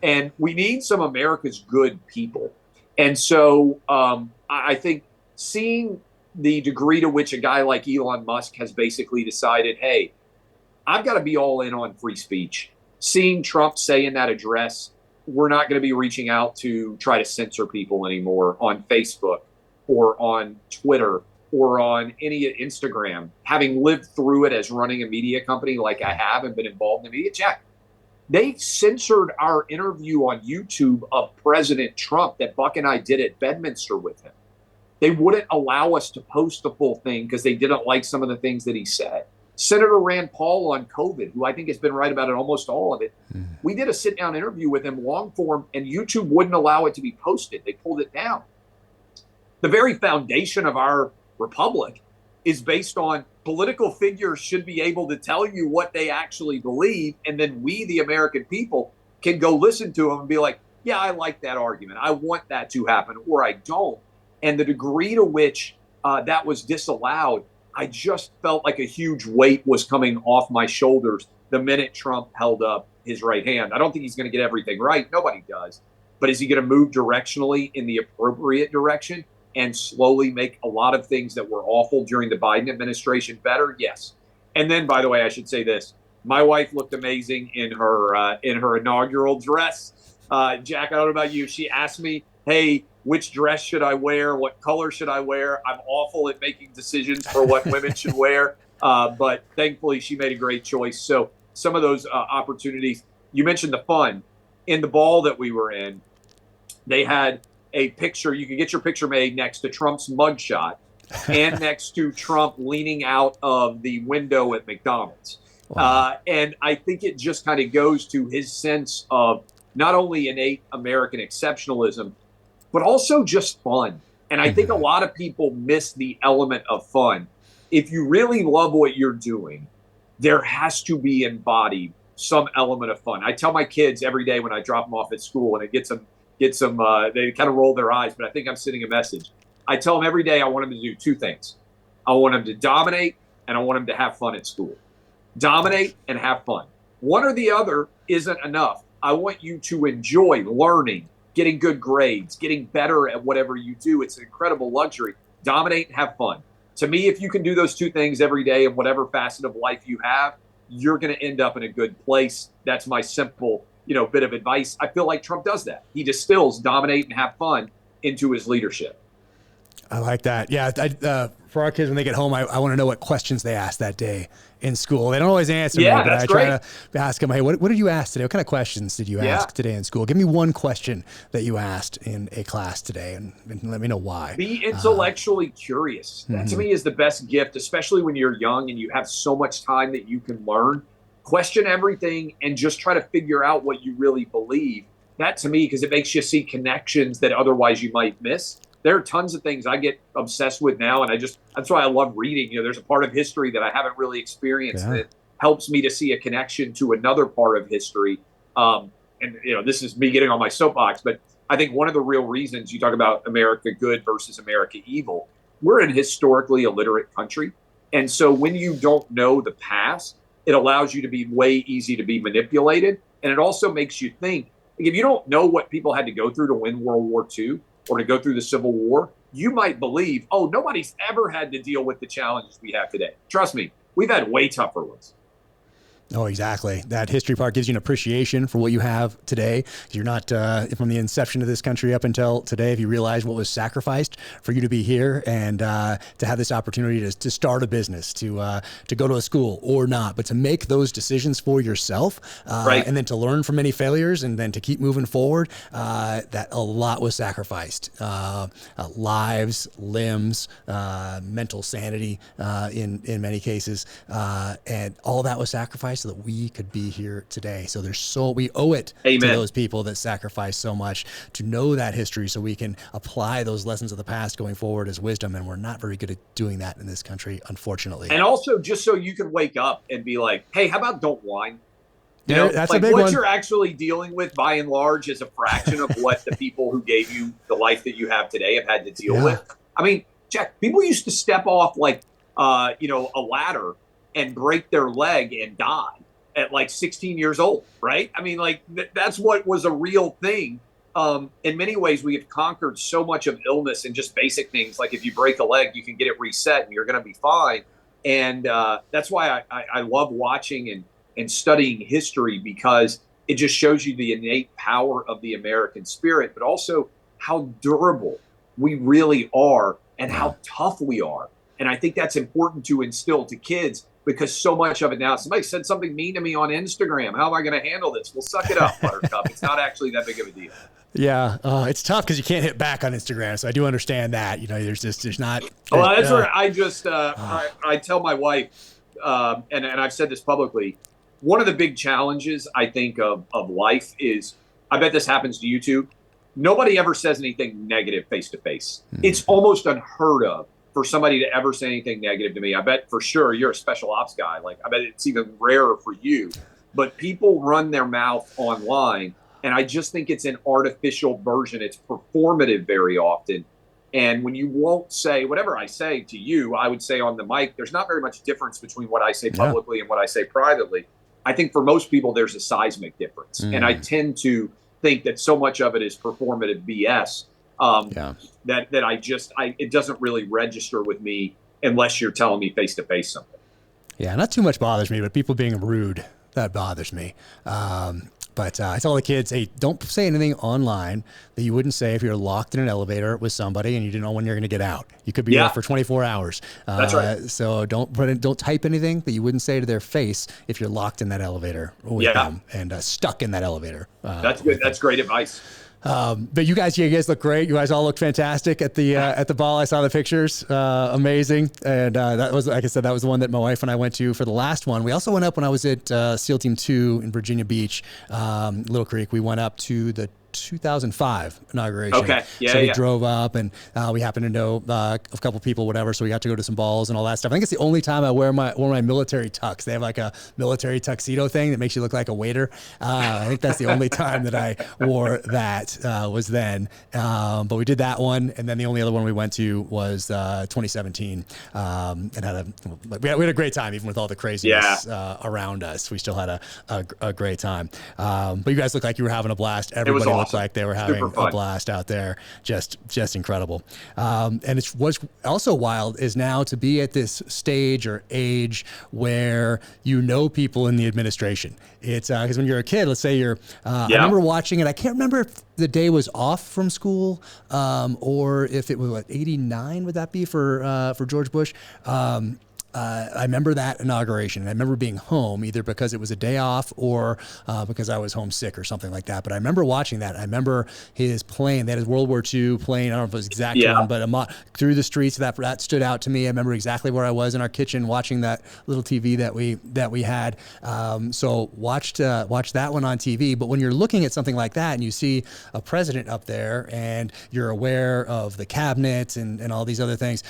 And we need some America's good people. And so I think seeing the degree to which a guy like Elon Musk has basically decided, hey, I've got to be all in on free speech. Seeing Trump say in that address, we're not going to be reaching out to try to censor people anymore on Facebook or on Twitter or on any Instagram, having lived through it as running a media company like I have and been involved in the media, Jack, they censored our interview on YouTube of President Trump that Buck and I did at Bedminster with him. They wouldn't allow us to post the full thing because they didn't like some of the things that he said. Senator Rand Paul on COVID, who I think has been right about it, almost all of it. We did a sit-down interview with him, long form, and YouTube wouldn't allow it to be posted. They pulled it down. The very foundation of our republic is based on political figures should be able to tell you what they actually believe, and then we, the American people, can go listen to them and be like, yeah, I like that argument. I want that to happen, or I don't. And the degree to which that was disallowed, I just felt like a huge weight was coming off my shoulders the minute Trump held up his right hand. I don't think he's going to get everything right. Nobody does. But is he going to move directionally in the appropriate direction and slowly make a lot of things that were awful during the Biden administration better? Yes. And then, by the way, I should say this. My wife looked amazing in her inaugural dress. Jack, I don't know about you. She asked me, hey, which dress should I wear? What color should I wear? I'm awful at making decisions for what women should wear. But thankfully, she made a great choice. So some of those opportunities, you mentioned the fun. In the ball that we were in, they had a picture. You could get your picture made next to Trump's mugshot and next to Trump leaning out of the window at McDonald's. Wow. And I think it just kind of goes to his sense of not only innate American exceptionalism, but also just fun. And I think a lot of people miss the element of fun. If you really love what you're doing, there has to be embodied some element of fun. I tell my kids every day when I drop them off at school, and it gets them, they kind of roll their eyes, but I think I'm sending a message. I tell them every day I want them to do two things. I want them to dominate, and I want them to have fun at school. Dominate and have fun. One or the other isn't enough. I want you to enjoy learning, getting good grades, getting better at whatever you do. It's an incredible luxury. Dominate and have fun. To me, if you can do those two things every day in whatever facet of life you have, you're going to end up in a good place. That's my simple, bit of advice. I feel like Trump does that. He distills dominate and have fun into his leadership. I like that. Yeah. For our kids, when they get home, I want to know what questions they asked that day in school. They don't always answer me, but I try to ask them, hey, what did you ask today? What kind of questions did you ask today in school? Give me one question that you asked in a class today and let me know why. Be intellectually curious. That to me is the best gift, especially when you're young and you have so much time that you can learn. Question everything and just try to figure out what you really believe. That to me, because it makes you see connections that otherwise you might miss. There are tons of things I get obsessed with now, and that's why I love reading. There's a part of history that I haven't really experienced that helps me to see a connection to another part of history. This is me getting on my soapbox, but I think one of the real reasons you talk about America good versus America evil, we're an historically illiterate country. And so when you don't know the past, it allows you to be way easy to be manipulated. And it also makes you think, if you don't know what people had to go through to win World War II, or to go through the Civil War, you might believe, oh, nobody's ever had to deal with the challenges we have today. Trust me, we've had way tougher ones. Oh, exactly. That history part gives you an appreciation for what you have today. You're not from the inception of this country up until today. If you realize what was sacrificed for you to be here and to have this opportunity to start a business, to go to a school or not, but to make those decisions for yourself, and then to learn from any failures and then to keep moving forward, that a lot was sacrificed. Lives, limbs, mental sanity in many cases, and all that was sacrificed so that we could be here today. So we owe it to those people that sacrificed so much to know that history so we can apply those lessons of the past going forward as wisdom. And we're not very good at doing that in this country, unfortunately. And also just so you can wake up and be like, hey, how about don't whine? That's a big one. What you're actually dealing with by and large is a fraction of what the people who gave you the life that you have today have had to deal with. I mean, Jack, people used to step off a ladder and break their leg and die at 16 years old, right? I mean, that's what was a real thing. In many ways, we have conquered so much of illness and just basic things. Like if you break a leg, you can get it reset and you're going to be fine. And that's why I love watching and studying history, because it just shows you the innate power of the American spirit, but also how durable we really are and how tough we are. And I think that's important to instill to kids, because so much of it now, somebody said something mean to me on Instagram. How am I going to handle this? Well, suck it up, Buttercup. It's not actually that big of a deal. Yeah, it's tough because you can't hit back on Instagram. So I do understand that. There's not. Well, that's where I just I tell my wife, and I've said this publicly. One of the big challenges I think of life is, I bet this happens to you too. Nobody ever says anything negative face to face. It's almost unheard of for somebody to ever say anything negative to me. I bet for sure you're a special ops guy. I bet it's even rarer for you. But people run their mouth online, and I just think it's an artificial version. It's performative very often. And when you won't say whatever I say to you, I would say on the mic, there's not very much difference between what I say publicly and what I say privately. I think for most people, there's a seismic difference. And I tend to think that so much of it is performative BS. That it doesn't really register with me unless you're telling me face to face something. Yeah, not too much bothers me, but people being rude, that bothers me. But I tell the kids, hey, don't say anything online that you wouldn't say if you're locked in an elevator with somebody and you didn't know when you're going to get out. You could be there for 24 hours. That's right. So don't type anything that you wouldn't say to their face if you're locked in that elevator with them and stuck in that elevator. That's good. That's great advice. But you guys look great. You guys all look fantastic at the ball. I saw the pictures, amazing. And that was, like I said, that was the one that my wife and I went to for the last one. We also went up when I was at SEAL Team 2 in Virginia Beach, Little Creek. We went up to the 2005 inauguration. Okay. Yeah. So we yeah. drove up, and we happened to know a couple people, whatever. So we got to go to some balls and all that stuff. I think it's the only time I wear my military tux. They have like a military tuxedo thing that makes you look like a waiter. I think that's the only time that I wore that was then. But we did that one, and then the only other one we went to was 2017, and we had a great time even with all the craziness around us. We still had a great time. But you guys looked like you were having a blast. Everybody awesome. looked like they were having a blast out there. Just incredible. And what's also wild is now to be at this stage or age where you know people in the administration. It's because when you're a kid, let's say I remember watching it. I can't remember if the day was off from school or if it was 89. Would that be for George Bush? I remember that inauguration. And I remember being home either because it was a day off or because I was homesick or something like that. But I remember watching that. I remember his plane. They had his World War II plane. I don't know if it was the exact one, but through the streets, that stood out to me. I remember exactly where I was in our kitchen watching that little TV that we had. So watched that one on TV. But when you're looking at something like that and you see a president up there and you're aware of the cabinet and all these other things,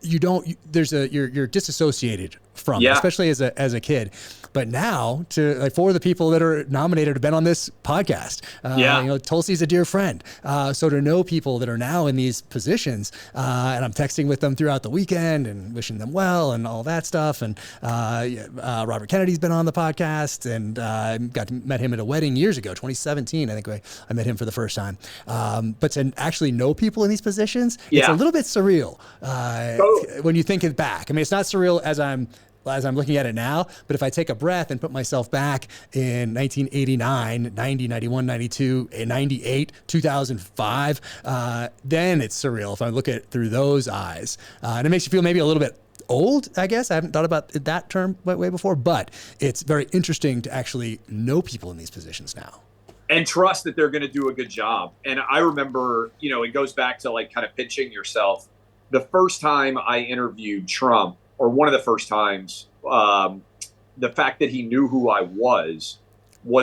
you're disassociated from, especially as a kid. But now for the people that are nominated have been on this podcast, Tulsi's a dear friend. So to know people that are now in these positions, and I'm texting with them throughout the weekend and wishing them well and all that stuff. And Robert Kennedy's been on the podcast, and met him at a wedding years ago, 2017. I think I met him for the first time. But to actually know people in these positions, it's a little bit surreal when you think it back. I mean, it's not surreal as I'm looking at it now, but if I take a breath and put myself back in 1989, 90, 91, 92, 98, 2005, then it's surreal if I look at it through those eyes. And it makes you feel maybe a little bit old, I guess. I haven't thought about that term way before, but it's very interesting to actually know people in these positions now. And trust that they're going to do a good job. And I remember, it goes back to like kind of pitching yourself. The first time I interviewed Trump, or one of the first times, the fact that he knew who I was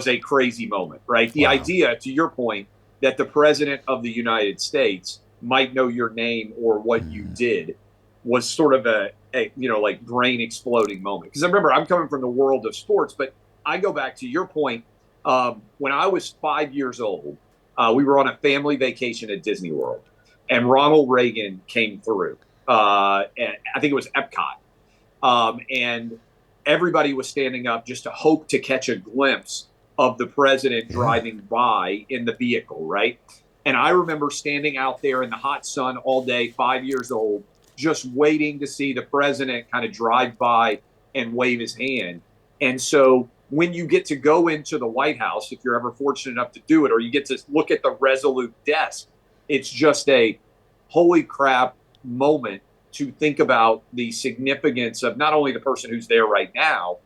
a crazy moment, right? The idea, to your point, that the president of the United States might know your name or what you did was sort of a like brain exploding moment. Because I remember I'm coming from the world of sports, but I go back to your point. When I was 5 years old, we were on a family vacation at Disney World, and Ronald Reagan came through. And I think it was Epcot. And everybody was standing up just to hope to catch a glimpse of the president driving by in the vehicle, right? And I remember standing out there in the hot sun all day, 5 years old, just waiting to see the president kind of drive by and wave his hand. And so when you get to go into the White House, if you're ever fortunate enough to do it, or you get to look at the Resolute desk, it's just a holy crap moment to think about the significance of not only the person who's there right now,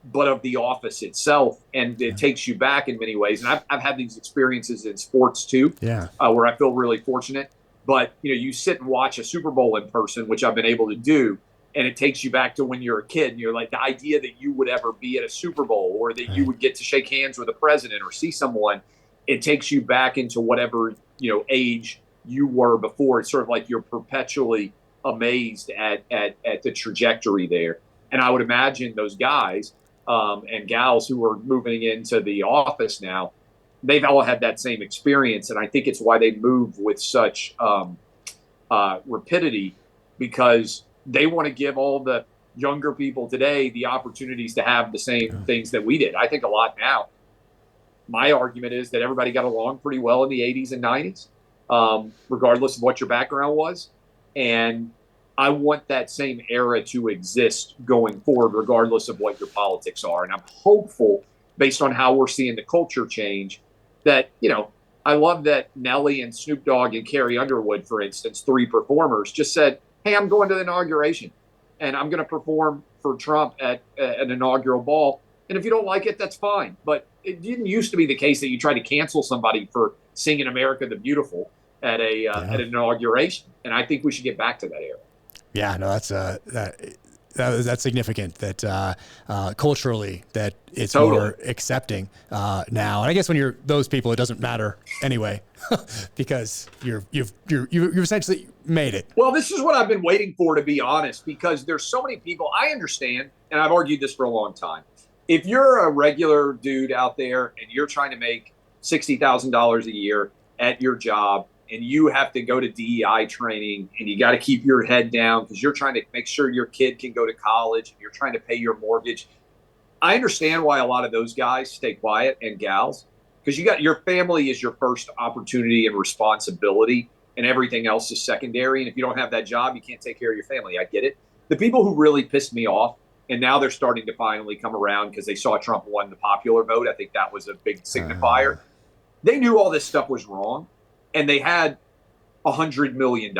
but of the office itself. And it takes you back in many ways. And I've had these experiences in sports too, where I feel really fortunate. But, you sit and watch a Super Bowl in person, which I've been able to do, and it takes you back to when you're a kid. And you're like, the idea that you would ever be at a Super Bowl, or that you would get to shake hands with a president or see someone, it takes you back into whatever, age you were before. It's sort of like you're perpetually amazed at the trajectory there. And I would imagine those guys and gals who are moving into the office now, they've all had that same experience. And I think it's why they move with such rapidity, because they want to give all the younger people today the opportunities to have the same things that we did. I think a lot now. My argument is that everybody got along pretty well in the 80s and 90s, regardless of what your background was. And I want that same era to exist going forward, regardless of what your politics are. And I'm hopeful, based on how we're seeing the culture change, that, I love that Nelly and Snoop Dogg and Carrie Underwood, for instance, 3 performers, just said, hey, I'm going to the inauguration and I'm going to perform for Trump at an inaugural ball. And if you don't like it, that's fine. But it didn't used to be the case that you try to cancel somebody for singing America the Beautiful at an inauguration. And I think we should get back to that era. Yeah, no, that's that's significant that culturally that it's Totally. more accepting now. And I guess when you're those people, it doesn't matter anyway, because you've essentially made it. Well, this is what I've been waiting for, to be honest, because there's so many people. I understand, and I've argued this for a long time. If you're a regular dude out there and you're trying to make $60,000 a year at your job, and you have to go to DEI training, and you got to keep your head down because you're trying to make sure your kid can go to college, and you're trying to pay your mortgage. I understand why a lot of those guys stay quiet, and gals, because you got your family is your first opportunity and responsibility, and everything else is secondary. And if you don't have that job, you can't take care of your family. I get it. The people who really pissed me off, and now they're starting to finally come around because they saw Trump won the popular vote. I think that was a big signifier. They knew all this stuff was wrong, and they had $100 million.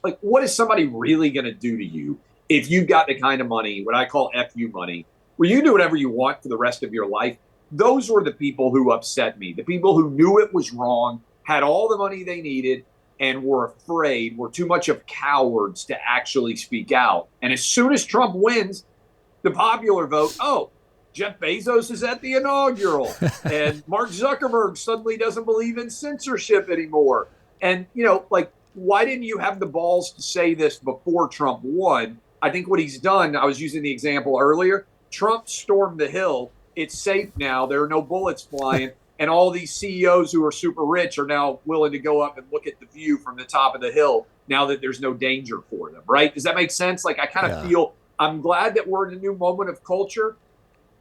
Like, what is somebody really going to do to you if you've got the kind of money, what I call FU money, where you do whatever you want for the rest of your life? Those were the people who upset me. The people who knew it was wrong, had all the money they needed, and were afraid, were too much of cowards to actually speak out. And as soon as Trump wins the popular vote, Jeff Bezos is at the inaugural, and Mark Zuckerberg suddenly doesn't believe in censorship anymore. And, why didn't you have the balls to say this before Trump won? I think what he's done, I was using the example earlier, Trump stormed the Hill. It's safe now. There are no bullets flying. And all these CEOs who are super rich are now willing to go up and look at the view from the top of the hill now that there's no danger for them, right? Does that make sense? I kind of feel, I'm glad that we're in a new moment of culture,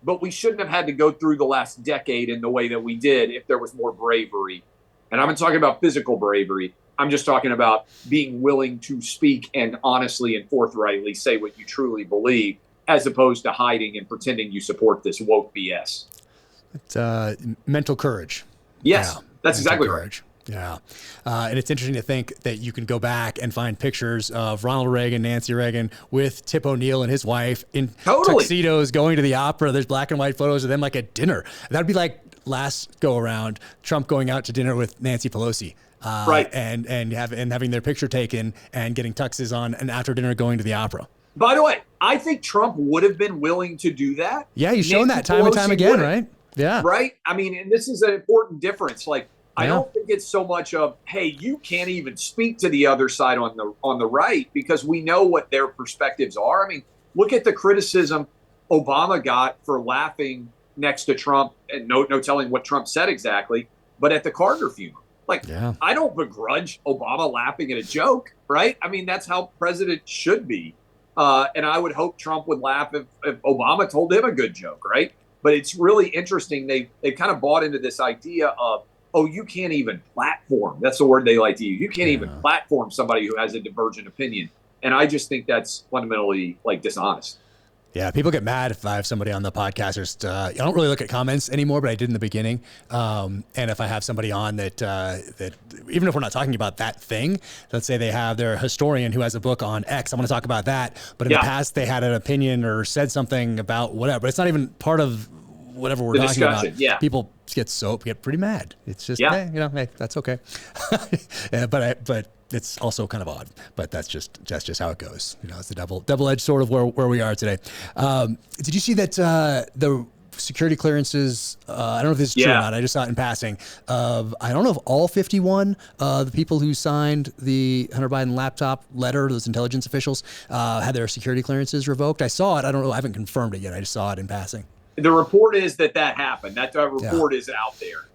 but we shouldn't have had to go through the last decade in the way that we did if there was more bravery. And I'm not talking about physical bravery. I'm just talking about being willing to speak and honestly and forthrightly say what you truly believe, as opposed to hiding and pretending you support this woke BS. It's mental courage. Yes, yeah, that's exactly courage. Right. Yeah. And it's interesting to think that you can go back and find pictures of Ronald Reagan, Nancy Reagan with Tip O'Neill and his wife in tuxedos going to the opera. There's black and white photos of them at dinner. That'd be like last go around, Trump going out to dinner with Nancy Pelosi. Right. And having their picture taken and getting tuxes on, and after dinner going to the opera. By the way, I think Trump would have been willing to do that. Yeah, he's shown that time and time again, right? Yeah. Right? I mean, and this is an important difference. I don't think it's so much of, hey, you can't even speak to the other side on the right, because we know what their perspectives are. I mean, look at the criticism Obama got for laughing next to Trump, and no telling what Trump said exactly, but at the Carter funeral. I don't begrudge Obama laughing at a joke, right? I mean, that's how president should be. And I would hope Trump would laugh if Obama told him a good joke, right? But it's really interesting. They've kind of bought into this idea of, you can't even platform. That's the word they like to use. You can't even platform somebody who has a divergent opinion. And I just think that's fundamentally dishonest. Yeah, people get mad if I have somebody on the podcast. I don't really look at comments anymore, but I did in the beginning. And if I have somebody on that even if we're not talking about that thing, let's say they're a historian who has a book on X, I want to talk about that. But in the past, they had an opinion or said something about whatever. It's not even part of whatever we're talking about. Yeah. People get pretty mad. It's just, hey, that's okay. But it's also kind of odd, but that's just how it goes. It's the double-edged sword of where we are today. Did you see that the security clearances? I don't know if this is true or not. I just saw it in passing. I don't know if all 51 the people who signed the Hunter Biden laptop letter, those intelligence officials, had their security clearances revoked. I saw it. I don't know. I haven't confirmed it yet. I just saw it in passing. The report is that happened. That report is out there.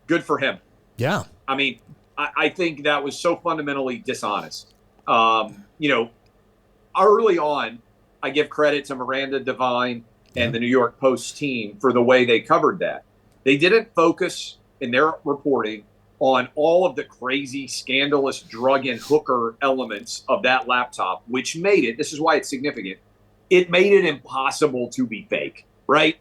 Good for him. Yeah. I mean, I think that was so fundamentally dishonest. Early on, I give credit to Miranda Devine and the New York Post team for the way they covered that. They didn't focus in their reporting on all of the crazy, scandalous drug and hooker elements of that laptop, which made it, this is why it's significant, it made it impossible to be fake, right?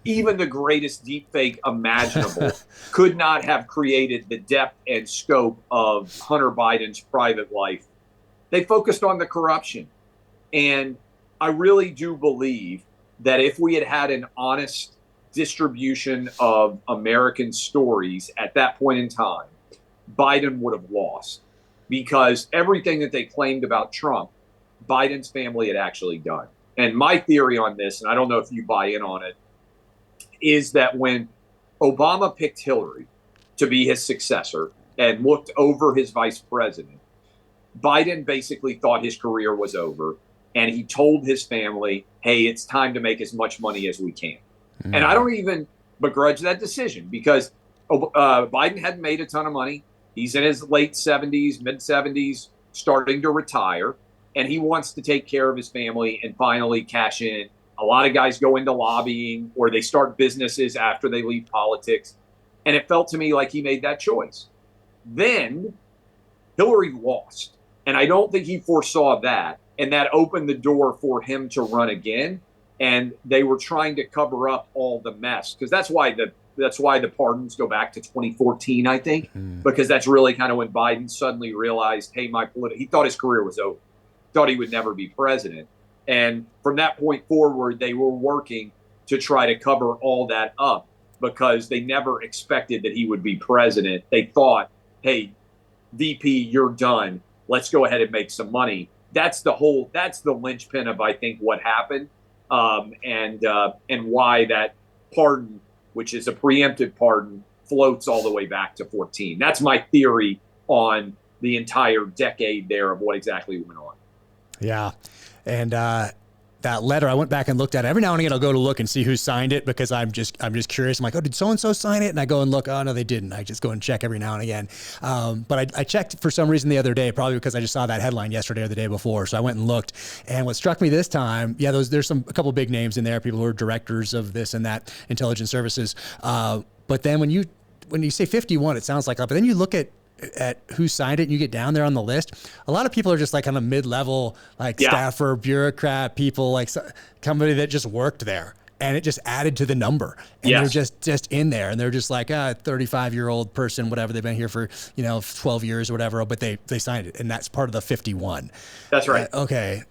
Even the greatest deep fake imaginable could not have created the depth and scope of Hunter Biden's private life. They focused on the corruption. And I really do believe that if we had had an honest distribution of American stories at that point in time, Biden would have lost, because everything that they claimed about Trump Biden's family had actually done. And my theory on this, and I don't know if you buy in on it, is that when Obama picked Hillary to be his successor and looked over his vice president, Biden basically thought his career was over. And he told his family, hey, it's time to make as much money as we can. And I don't even begrudge that decision because Biden hadn't made a ton of money. He's in his late 70s, mid 70s, starting to retire. And he wants to take care of his family and finally cash in. A lot of guys go into lobbying or they start businesses after they leave politics. And it felt to me like he made that choice. Then Hillary lost. And I don't think he foresaw that. And that opened the door for him to run again. And they were trying to cover up all the mess. Because that's why the pardons go back to 2014, I think. Because that's really kind of when Biden suddenly realized, hey, he thought his career was over. Thought he would never be president. And from that point forward, they were working to try to cover all that up because they never expected that he would be president. They thought, hey, VP, you're done. Let's go ahead and make some money. That's the linchpin of, I think, what happened and why that pardon, which is a preemptive pardon, floats all the way back to 14. That's my theory on the entire decade there of what exactly went on. Yeah. And that letter, I went back and looked at it. Every now and again, I'll go to look and see who signed it because I'm just curious. I'm like, oh, did so-and-so sign it? And I go and look, oh, no, they didn't. I just go and check every now and again. But I checked for some reason the other day, probably because I just saw that headline yesterday or the day before. So I went and looked. And what struck me this time, there's a couple big names in there, people who are directors of this and that intelligence services. But then when you say 51, it sounds like that. But then you look at who signed it and you get down there on the list, a lot of people are just like kind of mid-level, like staffer, bureaucrat people, like somebody that just worked there. And it just added to the number. And they're just in there. And they're just like a 35-year-old person, whatever. They've been here for, 12 years or whatever, but they signed it. And that's part of the 51. That's right. Okay.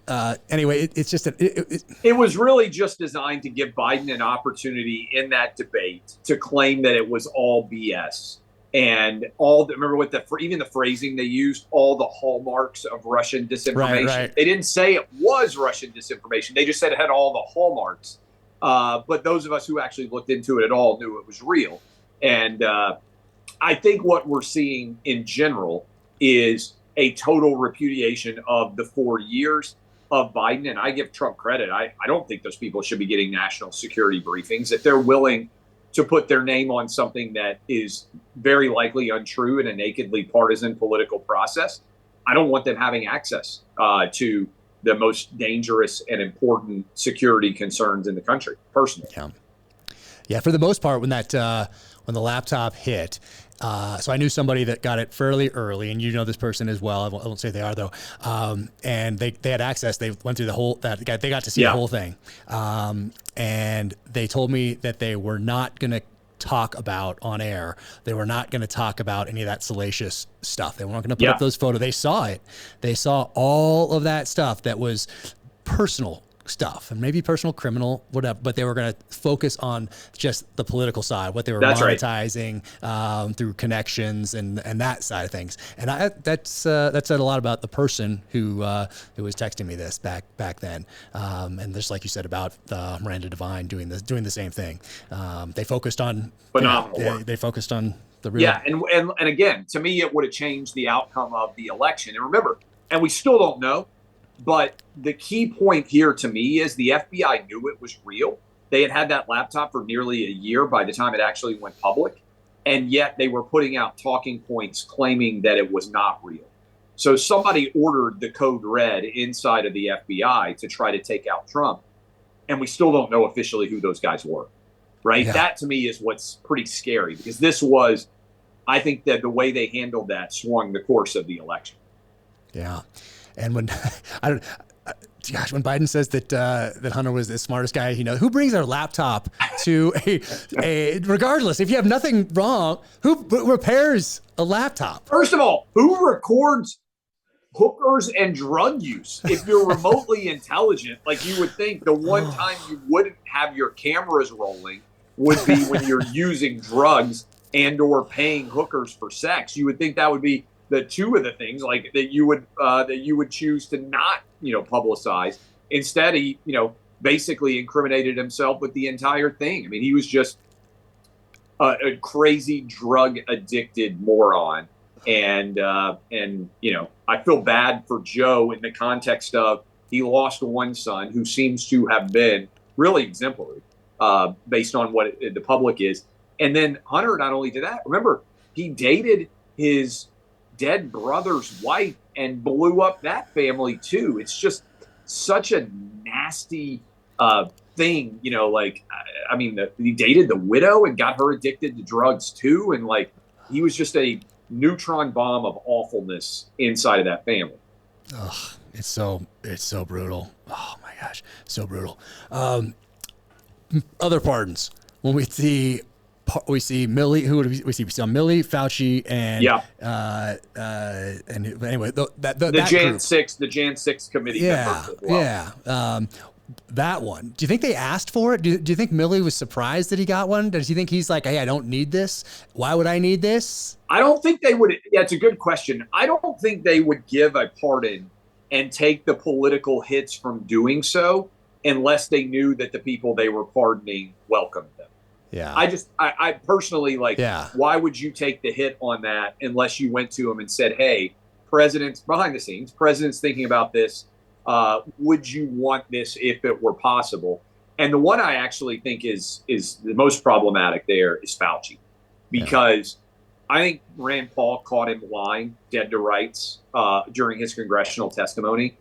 Anyway, it's just it was really just designed to give Biden an opportunity in that debate to claim that it was all BS. And remember even the phrasing they used, all the hallmarks of Russian disinformation. Right. They didn't say it was Russian disinformation. They just said it had all the hallmarks. But those of us who actually looked into it at all knew it was real. And I think what we're seeing in general is a total repudiation of the 4 years of Biden. And I give Trump credit. I don't think those people should be getting national security briefings. If they're willing to put their name on something that is very likely untrue in a nakedly partisan political process, I don't want them having access to the most dangerous and important security concerns in the country, personally. Yeah. For the most part, when the laptop hit, so I knew somebody that got it fairly early, and this person as well. I won't say they are though. And they had access. They went through they got to see the whole thing. And they told me that they were not going to talk about on air. They were not going to talk about any of that salacious stuff. They weren't going to put up those photos. They saw it. They saw all of that stuff that was personal stuff and maybe personal criminal, whatever, but they were going to focus on just the political side, what they were monetizing through connections and that side of things. And that said a lot about the person who was texting me this back then. And just like you said about Miranda Devine doing the same thing. They focused on phenomenal. They focused on the real. Yeah, and again, to me, it would have changed the outcome of the election. And remember, and we still don't know. But the key point here to me is the FBI knew it was real. They had that laptop for nearly a year by the time it actually went public. And yet they were putting out talking points claiming that it was not real. So somebody ordered the code red inside of the FBI to try to take out Trump. And we still don't know officially who those guys were. Right. Yeah. That to me is what's pretty scary, because this was, I think that the way they handled that swung the course of the election. Yeah. And when when Biden says that Hunter was the smartest guy, who brings their laptop to a regardless, if you have nothing wrong, who repairs a laptop? First of all, who records hookers and drug use? If you're remotely intelligent, like you would think the one time you wouldn't have your cameras rolling would be when you're using drugs and or paying hookers for sex. You would think that would be the two of the things like that you would choose to not, publicize. Instead, he, basically incriminated himself with the entire thing. I mean, he was just a crazy drug addicted moron. And I feel bad for Joe in the context of he lost one son who seems to have been really exemplary based on what the public is. And then Hunter not only did that, remember, he dated his dead brother's wife and blew up that family too. It's just such a nasty thing, he dated the widow and got her addicted to drugs too. And he was just a neutron bomb of awfulness inside of that family. Oh, it's so brutal. Oh my gosh, so brutal. Other pardons when we see Millie. Who do we see? We saw Millie, Fauci, and and anyway, the Jan group. 6, the Jan 6 committee. Yeah, yeah. That one. Do you think they asked for it? Do you think Millie was surprised that he got one? Does he think he's like, hey, I don't need this? Why would I need this? I don't think they would. Yeah, it's a good question. I don't think they would give a pardon and take the political hits from doing so unless they knew that the people they were pardoning welcomed them. Yeah. I personally why would you take the hit on that unless you went to them and said, hey, president's behind the scenes, president's thinking about this. Would you want this if it were possible? And the one I actually think is the most problematic there is Fauci, because I think Rand Paul caught him lying dead to rights during his congressional testimony.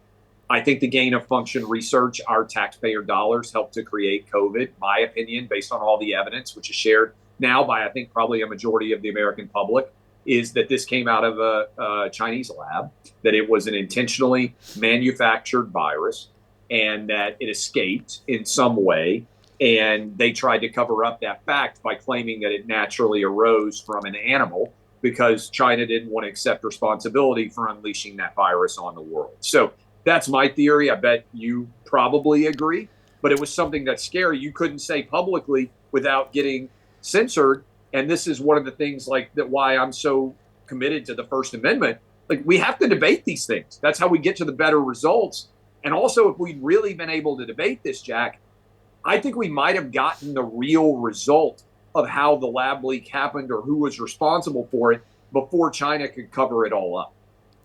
I think the gain of function research, our taxpayer dollars, helped to create COVID, my opinion, based on all the evidence, which is shared now by, I think, probably a majority of the American public, is that this came out of a Chinese lab, that it was an intentionally manufactured virus, and that it escaped in some way. And they tried to cover up that fact by claiming that it naturally arose from an animal because China didn't want to accept responsibility for unleashing that virus on the world. So that's my theory. I bet you probably agree. But it was something that's scary. You couldn't say publicly without getting censored. And this is one of the things why I'm so committed to the First Amendment. We have to debate these things. That's how we get to the better results. And also, if we'd really been able to debate this, Jack, I think we might have gotten the real result of how the lab leak happened or who was responsible for it before China could cover it all up.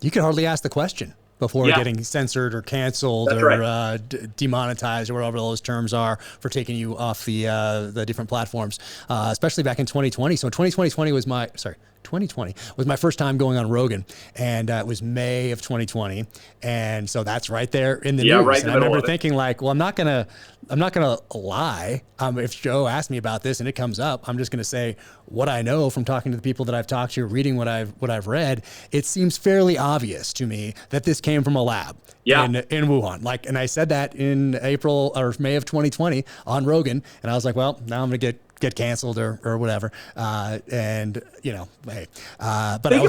You could hardly ask the question before getting censored or canceled. That's right. Demonetized or whatever those terms are for taking you off the different platforms, especially back in 2020. So 2020 was my first time going on Rogan, and it was May of 2020, and so that's right there in the news. Right in the and I remember middle thinking well, I'm not gonna lie. If Joe asked me about this and it comes up, I'm just gonna say what I know from talking to the people that I've talked to, reading what I've read. It seems fairly obvious to me that this came from a lab in Wuhan. And I said that in April or May of 2020 on Rogan, and I was like, well, now I'm gonna get canceled or whatever. Hey, but think about but it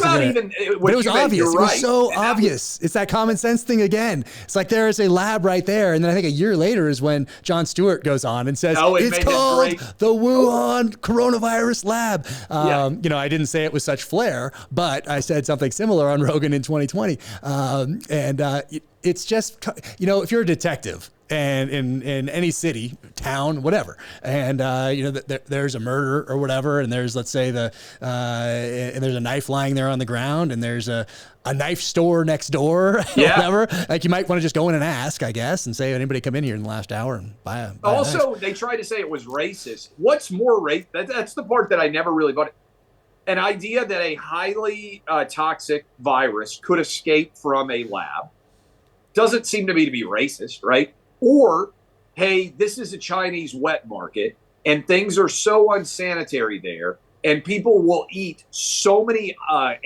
was obvious. It was so obvious. It's that common sense thing again. It's like there is a lab right there. And then I think a year later is when Jon Stewart goes on and says, it's called the Wuhan coronavirus lab. I didn't say it with such flair, but I said something similar on Rogan in 2020. It's just, if you're a detective, and in any city, town, whatever, and there's a murder or whatever, and there's, let's say, and there's a knife lying there on the ground, and there's a knife store next door, whatever. You might want to just go in and ask, I guess, and say, anybody come in here in the last hour and buy a knife? They tried to say it was racist. What's more racist? That's the part that I never really bought. An idea that a highly toxic virus could escape from a lab doesn't seem to me to be racist, right? Or, hey, this is a Chinese wet market and things are so unsanitary there, and people will eat so many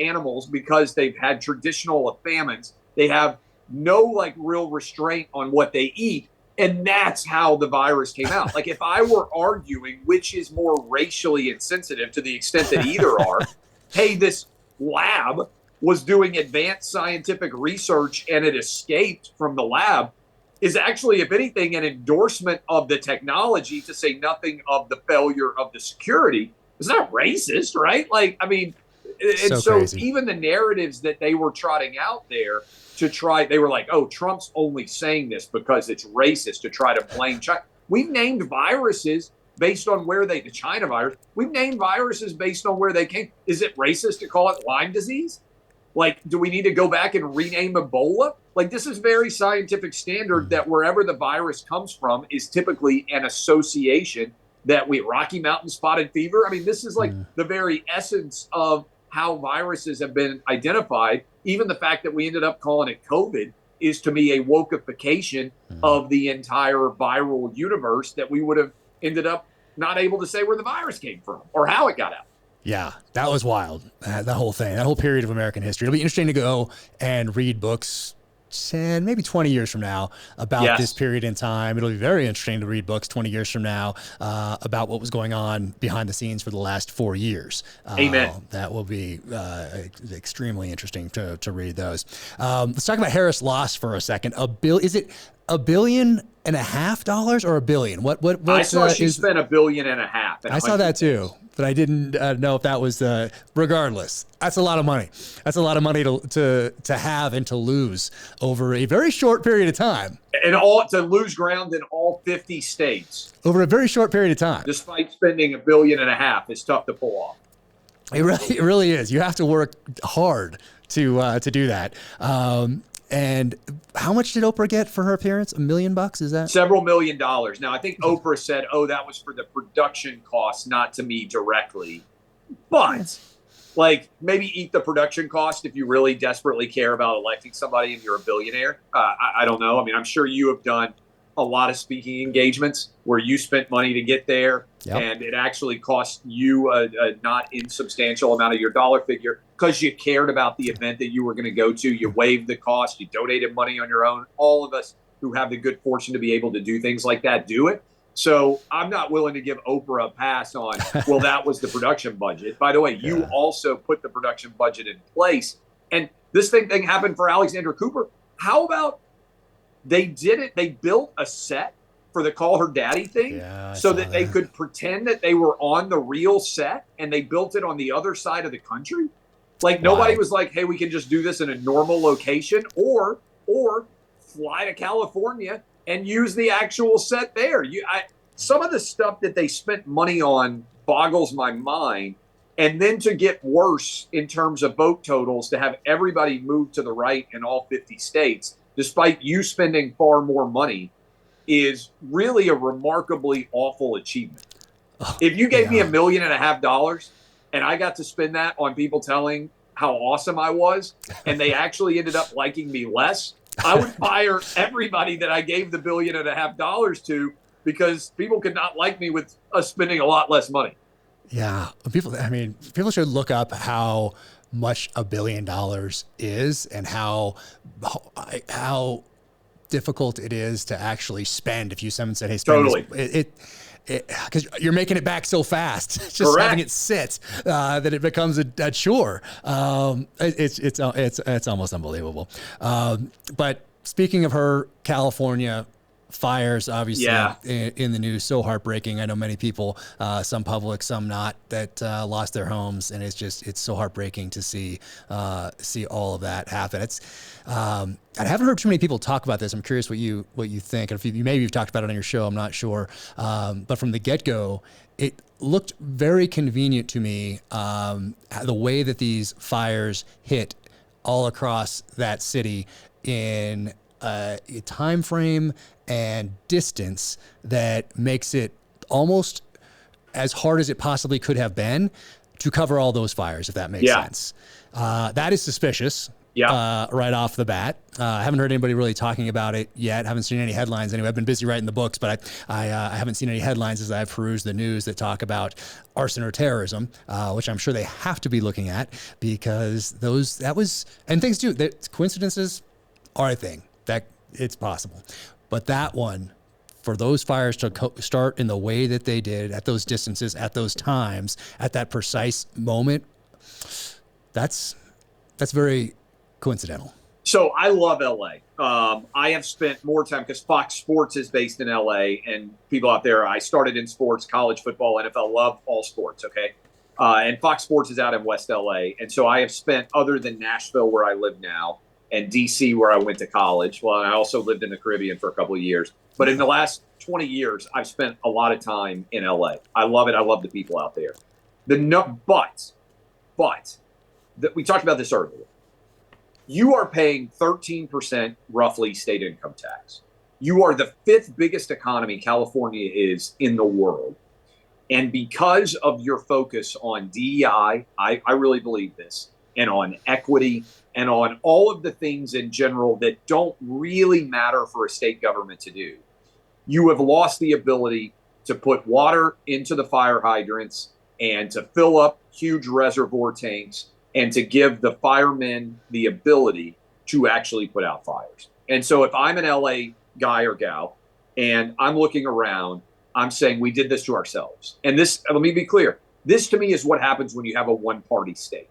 animals because they've had traditional famines. They have no real restraint on what they eat. And that's how the virus came out. If I were arguing which is more racially insensitive to the extent that either are, hey, this lab was doing advanced scientific research and it escaped from the lab, is actually, if anything, an endorsement of the technology, to say nothing of the failure of the security. It's not racist, right? And so crazy. even the narratives that they were trotting out there they were like, oh, Trump's only saying this because it's racist to try to blame China. We've named viruses based on the China virus, we've named viruses based on where they came. Is it racist to call it Lyme disease? Like, do we need to go back and rename Ebola? Like, this is very scientific standard that wherever the virus comes from is typically an association Rocky Mountain spotted fever. I mean, this is like the very essence of how viruses have been identified. Even the fact that we ended up calling it COVID is to me a wokeification of the entire viral universe that we would have ended up not able to say where the virus came from or how it got out. Yeah, that was wild. That whole thing, that whole period of American history. It'll be interesting to go and read books 10, maybe 20 years from now about this period in time. It'll be very interesting to read books 20 years from now about what was going on behind the scenes for the last 4 years. Amen. That will be extremely interesting to read those. Let's talk about Harris' loss for a second. Is it $1.5 billion or $1 billion? What I saw she spent $1.5 billion. I saw that too, but I didn't know if that was regardless. That's a lot of money. That's a lot of money to have and to lose over a very short period of time. And to lose ground in all 50 states. Over a very short period of time. Despite spending $1.5 billion, is tough to pull off. It really is. You have to work hard to do that. And how much did Oprah get for her appearance? $1 million? Is that several $1 million? Now, I think Oprah said, "Oh, that was for the production costs, not to me directly." But like, maybe eat the production cost if you really desperately care about electing somebody and you're a billionaire. I don't know. I mean, I'm sure you have done a lot of speaking engagements where you spent money to get there, and it actually cost you a not insubstantial amount of your dollar figure because you cared about the event that you were going to go to. You waived the cost. You donated money on your own. All of us who have the good fortune to be able to do things like that do it. So I'm not willing to give Oprah a pass on, well, that was the production budget. By the way, you also put the production budget in place. And this thing happened for Alexandra Cooper. How about they built a set for the Call Her Daddy thing so that they could pretend that they were on the real set, and they built it on the other side of the country. Like, nobody was like, hey, we can just do this in a normal location or fly to California and use the actual set there. Some of the stuff that they spent money on boggles my mind. And then to get worse in terms of vote totals, to have everybody move to the right in all 50 states, despite you spending far more money, is really a remarkably awful achievement. If you gave me $1.5 million and I got to spend that on people telling how awesome I was, and they actually ended up liking me less, I would fire everybody that I gave the $1.5 billion to, because people could not like me with us spending a lot less money. Yeah. People should look up how much $1 billion is and how difficult it is to actually spend. If someone said, hey, spend totally. Because you're making it back so fast. It's just having it sit that it becomes a chore. It's almost unbelievable. But speaking of her, California fires, obviously, in the news, so heartbreaking. I know many people, some public, some not, that lost their homes, and it's so heartbreaking to see all of that happen. I haven't heard too many people talk about this. I'm curious what you think. And if maybe you've talked about it on your show, I'm not sure. But from the get-go, it looked very convenient to me, the way that these fires hit all across that city in a time frame and distance that makes it almost as hard as it possibly could have been to cover all those fires, if that makes sense. That is suspicious. Right off the bat. I haven't heard anybody really talking about it yet. Haven't seen any headlines anyway. I've been busy writing the books, but I haven't seen any headlines as I've perused the news that talk about arson or terrorism, which I'm sure they have to be looking at, because and things do. Coincidences are a thing. That it's possible. But that one, for those fires to start in the way that they did, at those distances, at those times, at that precise moment, that's very coincidental. So I love LA. I have spent more time, because Fox Sports is based in LA, and people out there, I started in sports, college football, NFL, love all sports. Okay. And Fox Sports is out in West LA. And so I have spent, other than Nashville, where I live now, and DC, where I went to college. Well, I also lived in the Caribbean for a couple of years. But in the last 20 years, I've spent a lot of time in LA. I love it. I love the people out there. We talked about this earlier. You are paying 13% roughly state income tax. You are the 5th biggest economy California is in the world. And because of your focus on DEI, I really believe this, and on equity, and on all of the things in general that don't really matter for a state government to do, you have lost the ability to put water into the fire hydrants and to fill up huge reservoir tanks and to give the firemen the ability to actually put out fires. And so if I'm an LA guy or gal and I'm looking around, I'm saying we did this to ourselves. And this, let me be clear, this to me is what happens when you have a one-party state,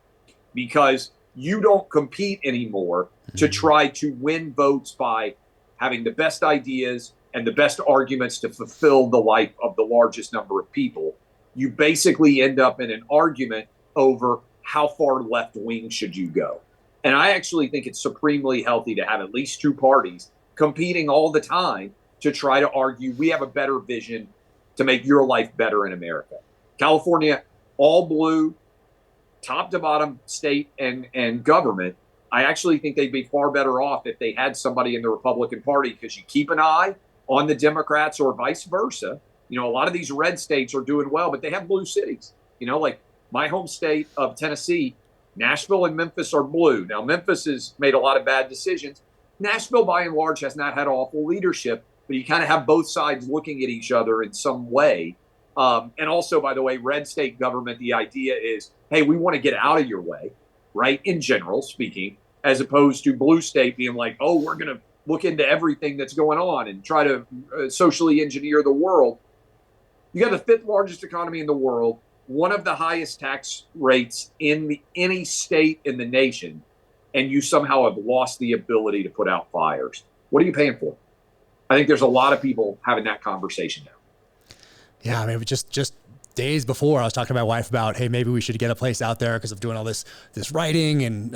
because you don't compete anymore to try to win votes by having the best ideas and the best arguments to fulfill the life of the largest number of people. You basically end up in an argument over how far left wing should you go. And I actually think it's supremely healthy to have at least 2 parties competing all the time to try to argue we have a better vision to make your life better in America. California, all blue, top to bottom state and government. I actually think they'd be far better off if they had somebody in the Republican Party, because you keep an eye on the Democrats or vice versa. You know, a lot of these red states are doing well, but they have blue cities. You know, like my home state of Tennessee, Nashville and Memphis are blue. Now, Memphis has made a lot of bad decisions. Nashville, by and large, has not had awful leadership, but you kind of have both sides looking at each other in some way. And also, by the way, red state government, the idea is, hey, we want to get out of your way, right? In general speaking, as opposed to blue state being like, oh, we're going to look into everything that's going on and try to socially engineer the world. You got the 5th largest economy in the world, one of the highest tax rates in any state in the nation, and you somehow have lost the ability to put out fires. What are you paying for? I think there's a lot of people having that conversation now. Yeah, I mean, just days before, I was talking to my wife about, hey, maybe we should get a place out there because I'm doing all this writing and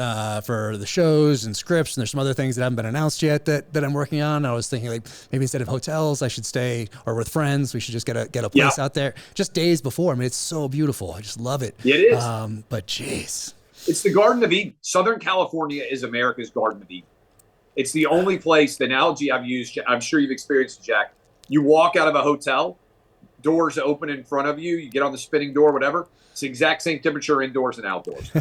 for the shows and scripts, and there's some other things that haven't been announced yet that I'm working on. I was thinking, like, maybe instead of hotels, I should stay, or with friends, we should just get a place out there. Just days before. I mean, it's so beautiful. I just love it. It is. But geez, it's the Garden of Eden. Southern California is America's Garden of Eden. It's the only place. The analogy I've used, I'm sure you've experienced it, Jack. You walk out of a hotel, doors open in front of you, you get on the spinning door, whatever. It's the exact same temperature indoors and outdoors.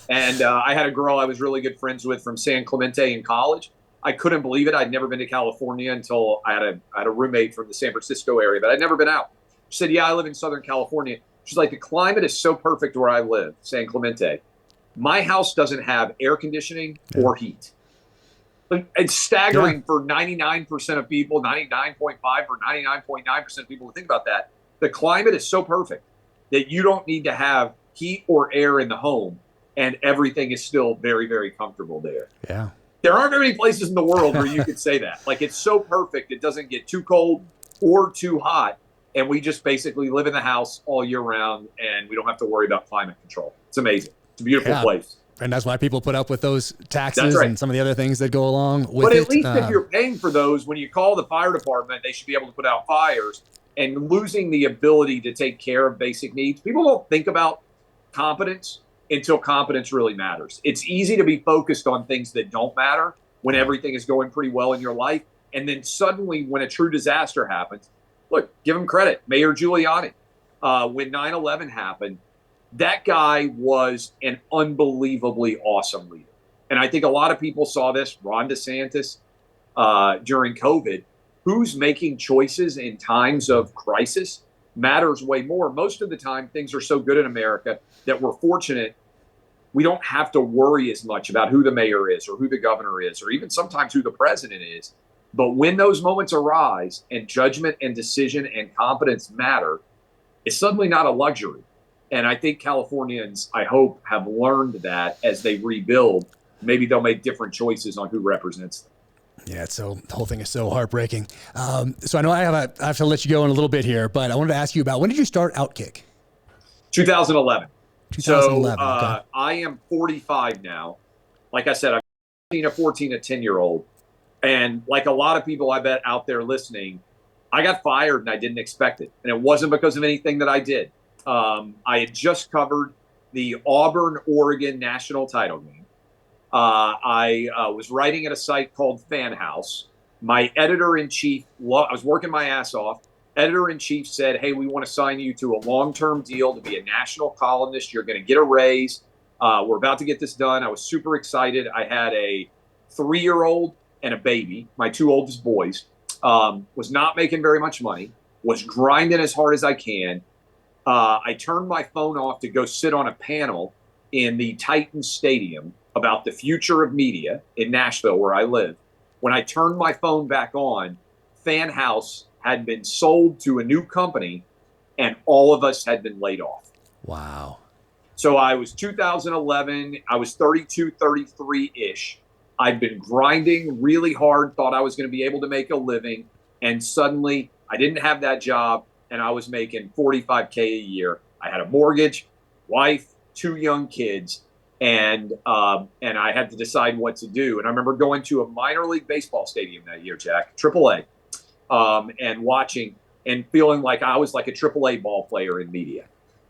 And I had a girl I was really good friends with from San Clemente in college. I couldn't believe it. I'd never been to California until I had a roommate from the San Francisco area, but I'd never been out. She said, yeah, I live in Southern California. She's like, the climate is so perfect where I live, San Clemente. My house doesn't have air conditioning or heat. It's staggering for 99% of people, 99.5 or 99.9% of people to think about that. The climate is so perfect that you don't need to have heat or air in the home, and everything is still very, very comfortable there. Yeah. There aren't very many places in the world where you could say that. Like, it's so perfect. It doesn't get too cold or too hot. And we just basically live in the house all year round, and we don't have to worry about climate control. It's amazing. It's a beautiful place. And that's why people put up with those taxes and some of the other things that go along with it. But at least if you're paying for those, when you call the fire department, they should be able to put out fires. And losing the ability to take care of basic needs, people don't think about competence until competence really matters. It's easy to be focused on things that don't matter when everything is going pretty well in your life. And then suddenly when a true disaster happens, look, give him credit. Mayor Giuliani, when 9/11 happened, that guy was an unbelievably awesome leader. And I think a lot of people saw this, Ron DeSantis, during COVID. Who's making choices in times of crisis matters way more. Most of the time, things are so good in America that we're fortunate. We don't have to worry as much about who the mayor is or who the governor is, or even sometimes who the president is. But when those moments arise and judgment and decision and competence matter, it's suddenly not a luxury. And I think Californians, I hope, have learned that as they rebuild. Maybe they'll make different choices on who represents them. Yeah, so the whole thing is so heartbreaking. So I know I have to let you go in a little bit here, but I wanted to ask you about, when did you start OutKick? 2011. 2011. So Okay. I am 45 now. Like I said, I'm a 14, a 10-year-old. And like a lot of people I bet out there listening, I got fired and I didn't expect it. And it wasn't because of anything that I did. I had just covered the Auburn-Oregon national title game. I was writing at a site called Fan House. My editor-in-chief, I was working my ass off. Editor-in-chief said, hey, we want to sign you to a long-term deal to be a national columnist. You're going to get a raise. We're about to get this done. I was super excited. I had a 3-year-old and a baby, my 2 oldest boys. Was not making very much money, was grinding as hard as I can. I turned my phone off to go sit on a panel in the Titans Stadium about the future of media in Nashville, where I live. When I turned my phone back on, Fan House had been sold to a new company, and all of us had been laid off. Wow. So I was 2011. I was 32, 33-ish. I'd been grinding really hard, thought I was going to be able to make a living, and suddenly I didn't have that job, and I was making $45K a year. I had a mortgage, wife, 2 young kids, and I had to decide what to do. And I remember going to a minor league baseball stadium that year, Jack, AAA, and watching and feeling like I was like a AAA ball player in media.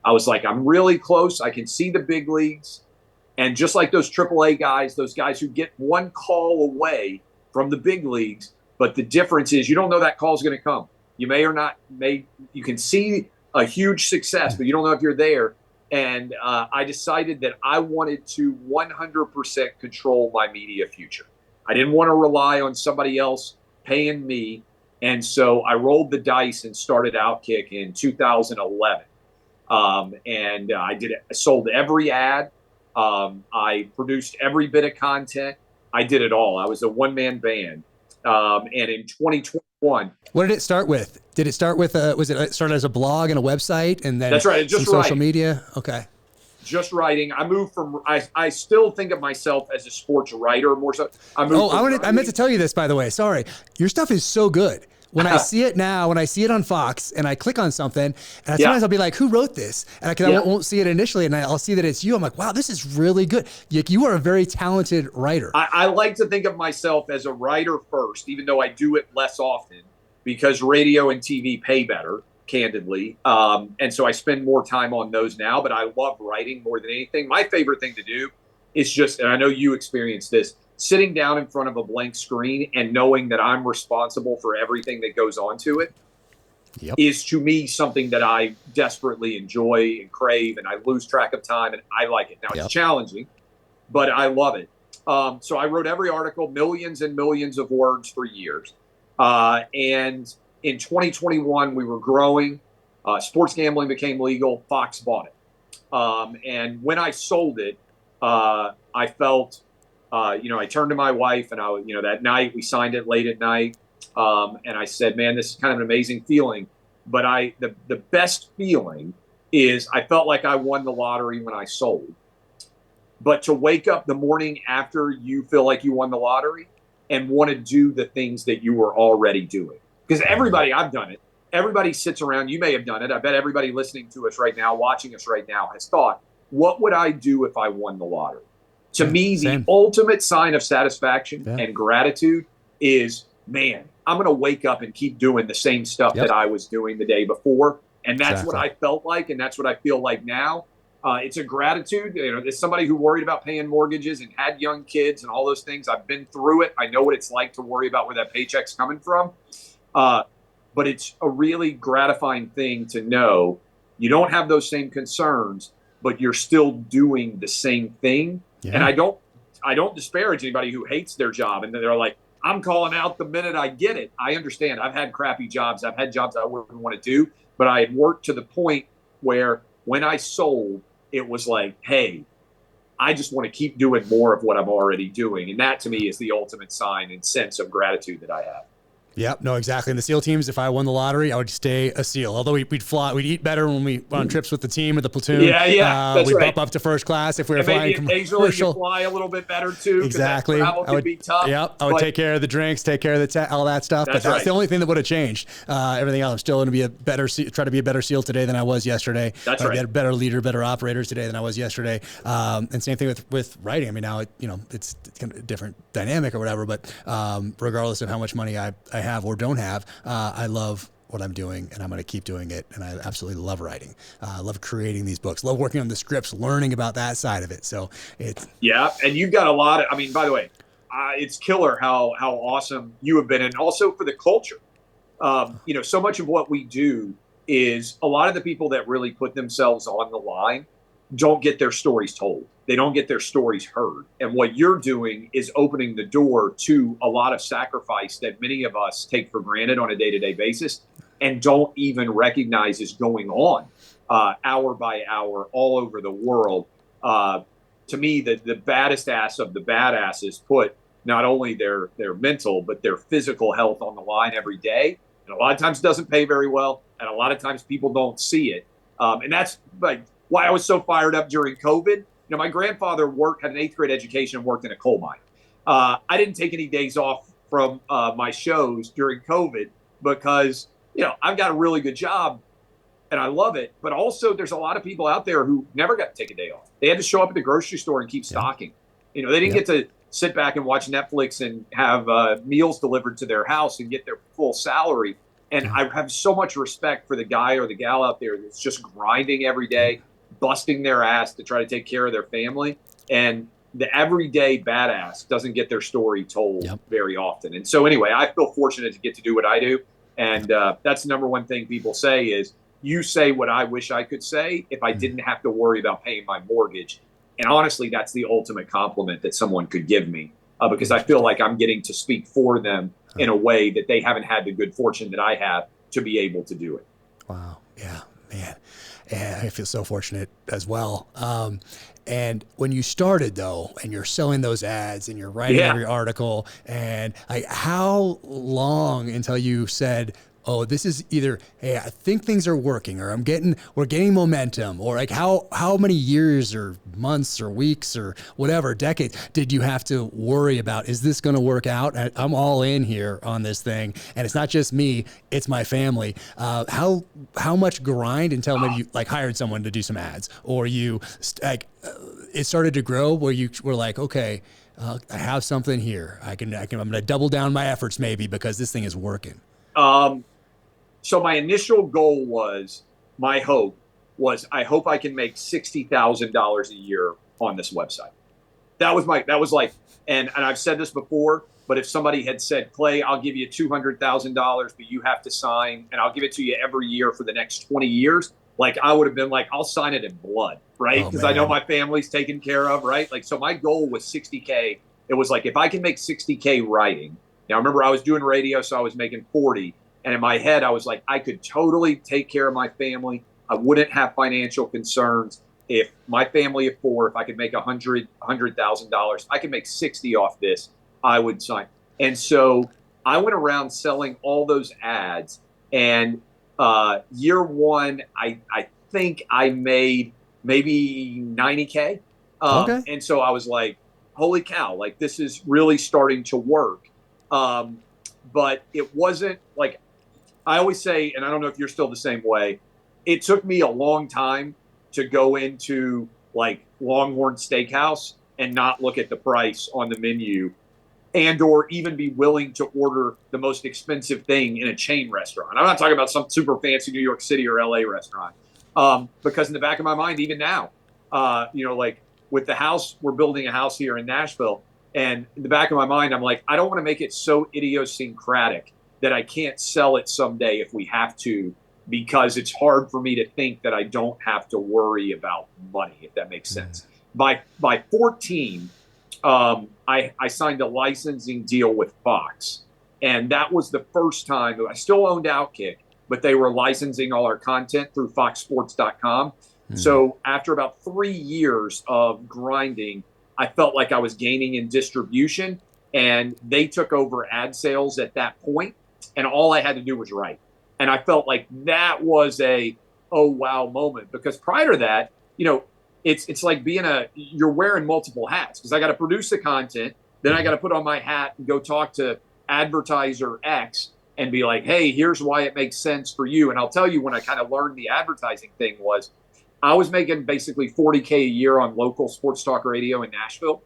I was like, I'm really close. I can see the big leagues. And just like those AAA guys, those guys who get one call away from the big leagues, but the difference is you don't know that call is going to come. You may or not you can see a huge success, but you don't know if you're there. And I decided that I wanted to 100% control my media future. I didn't want to rely on somebody else paying me. And so I rolled the dice and started OutKick in 2011. And I sold every ad. I produced every bit of content. I did it all. I was a one-man band. And in 2021. What did it start with? Did it start with it started as a blog and a website, and then that's right, just some social media? Okay. Just writing. I moved from. I still think of myself as a sports writer more so. I meant to tell you this, by the way. Sorry, your stuff is so good. When I see it now, when I see it on Fox, and I click on something, and sometimes I'll be like, "Who wrote this?" And I won't see it initially, and I'll see that it's you. I'm like, "Wow, this is really good." You are a very talented writer. I like to think of myself as a writer first, even though I do it less often because radio and TV pay better, candidly. And so I spend more time on those now. But I love writing more than anything. My favorite thing to do is just, and I know you experienced this, sitting down in front of a blank screen and knowing that I'm responsible for everything that goes onto it is to me something that I desperately enjoy and crave, and I lose track of time, and I like it. Now it's challenging, but I love it. So I wrote every article, millions and millions of words for years. And in 2021, we were growing. Sports gambling became legal. Fox bought it. And when I sold it, I felt I turned to my wife and that night we signed it late at night. And I said, man, this is kind of an amazing feeling. But the best feeling is I felt like I won the lottery when I sold. But to wake up the morning after you feel like you won the lottery and want to do the things that you were already doing. Because I've done it. Everybody sits around. You may have done it. I bet everybody listening to us right now, watching us right now has thought, what would I do if I won the lottery? To me, the ultimate sign of satisfaction and gratitude is, man, I'm going to wake up and keep doing the same stuff that I was doing the day before. And that's what I felt like. And that's what I feel like now. It's a gratitude. As somebody who worried about paying mortgages and had young kids and all those things, I've been through it. I know what it's like to worry about where that paycheck's coming from. But it's a really gratifying thing to know you don't have those same concerns, but you're still doing the same thing. Yeah. And I don't disparage anybody who hates their job and they're like, I'm calling out the minute I get it. I understand. I've had crappy jobs. I've had jobs I wouldn't want to do, but I had worked to the point where when I sold, it was like, hey, I just want to keep doing more of what I'm already doing. And that to me is the ultimate sign and sense of gratitude that I have. Yep, no, exactly. And the SEAL teams, if I won the lottery, I would stay a SEAL. Although we'd fly, we'd eat better when we went on trips with the team or the platoon. Yeah, that's we'd right. bump up to first class if we were And maybe flying occasionally you commercial. fly a little bit better too. Exactly. Travel can be tough. Yep, I would take care of the drinks, take care of all that stuff. But that's the only thing that would have changed. Everything else, I'm still going to be try to be a better SEAL today than I was yesterday. That's right. Be a better leader, better operators today than I was yesterday. And same thing with writing. I mean, now it's kind of a different dynamic or whatever. But regardless of how much money I have or don't have, I love what I'm doing, and I'm going to keep doing it. And I absolutely love writing. I love creating these books, love working on the scripts, learning about that side of it. So it's. Yeah. And you've got a lot of, I mean, by the way, it's killer how awesome you have been. And also for the culture, so much of what we do is a lot of the people that really put themselves on the line don't get their stories told. They don't get their stories heard. And what you're doing is opening the door to a lot of sacrifice that many of us take for granted on a day-to-day basis and don't even recognize is going on hour by hour all over the world. To me, the baddest ass of the badasses put not only their mental, but their physical health on the line every day. And a lot of times it doesn't pay very well. And a lot of times people don't see it. And that's like why I was so fired up during COVID. My grandfather had an 8th grade education and worked in a coal mine. I didn't take any days off from my shows during COVID because, I've got a really good job and I love it. But also there's a lot of people out there who never got to take a day off. They had to show up at the grocery store and keep stocking. They didn't get to sit back and watch Netflix and have meals delivered to their house and get their full salary. And I have so much respect for the guy or the gal out there that's just grinding every day, busting their ass to try to take care of their family. And the everyday badass doesn't get their story told very often. And so anyway, I feel fortunate to get to do what I do. And that's the number one thing people say is, you say what I wish I could say if I didn't have to worry about paying my mortgage. And honestly, that's the ultimate compliment that someone could give me because I feel like I'm getting to speak for them in a way that they haven't had the good fortune that I have to be able to do it. Wow. Yeah, man. And I feel so fortunate as well. And when you started though, and you're selling those ads and you're writing every article, and how long until you said, oh, this is either, hey, I think things are working, or we're getting momentum, or like how many years or months or weeks or whatever, decades did you have to worry about, is this going to work out? I'm all in here on this thing. And it's not just me, it's my family. How much grind until maybe you hired someone to do some ads, or it started to grow where you were like, okay, I have something here. I'm going to double down my efforts maybe because this thing is working. So my initial goal my hope was, I hope I can make $60,000 a year on this website. And I've said this before, but if somebody had said, Clay, I'll give you $200,000, but you have to sign, and I'll give it to you every year for the next 20 years, I would have been like, I'll sign it in blood, right? Because I know my family's taken care of, right? So my goal was 60K. It was like, if I can make 60K writing. Now, remember, I was doing radio, so I was making 40. And in my head, I was like, I could totally take care of my family. I wouldn't have financial concerns. If my family of 4, if I could make $100,000, I could make 60 off this, I would sign. And so I went around selling all those ads. And year one, I think I made maybe 90K. Okay. And so I was like, holy cow, this is really starting to work. But it wasn't I always say, and I don't know if you're still the same way, it took me a long time to go into Longhorn Steakhouse and not look at the price on the menu and or even be willing to order the most expensive thing in a chain restaurant. I'm not talking about some super fancy New York City or LA restaurant. Because in the back of my mind, even now, with the house, we're building a house here in Nashville. And in the back of my mind, I'm like, I don't want to make it so idiosyncratic that I can't sell it someday if we have to, because it's hard for me to think that I don't have to worry about money, if that makes sense. By 14, I signed a licensing deal with Fox. And that was the first time. I still owned OutKick, but they were licensing all our content through foxsports.com. So after about 3 years of grinding, I felt like I was gaining in distribution, and they took over ad sales at that point and all I had to do was write. And I felt like that was a, oh, wow moment, because prior to that, it's like you're wearing multiple hats, because I got to produce the content. Then I got to put on my hat and go talk to advertiser X and be like, hey, here's why it makes sense for you. And I'll tell you, when I kind of learned the advertising thing was I was making basically $40K a year on local sports talk radio in Nashville.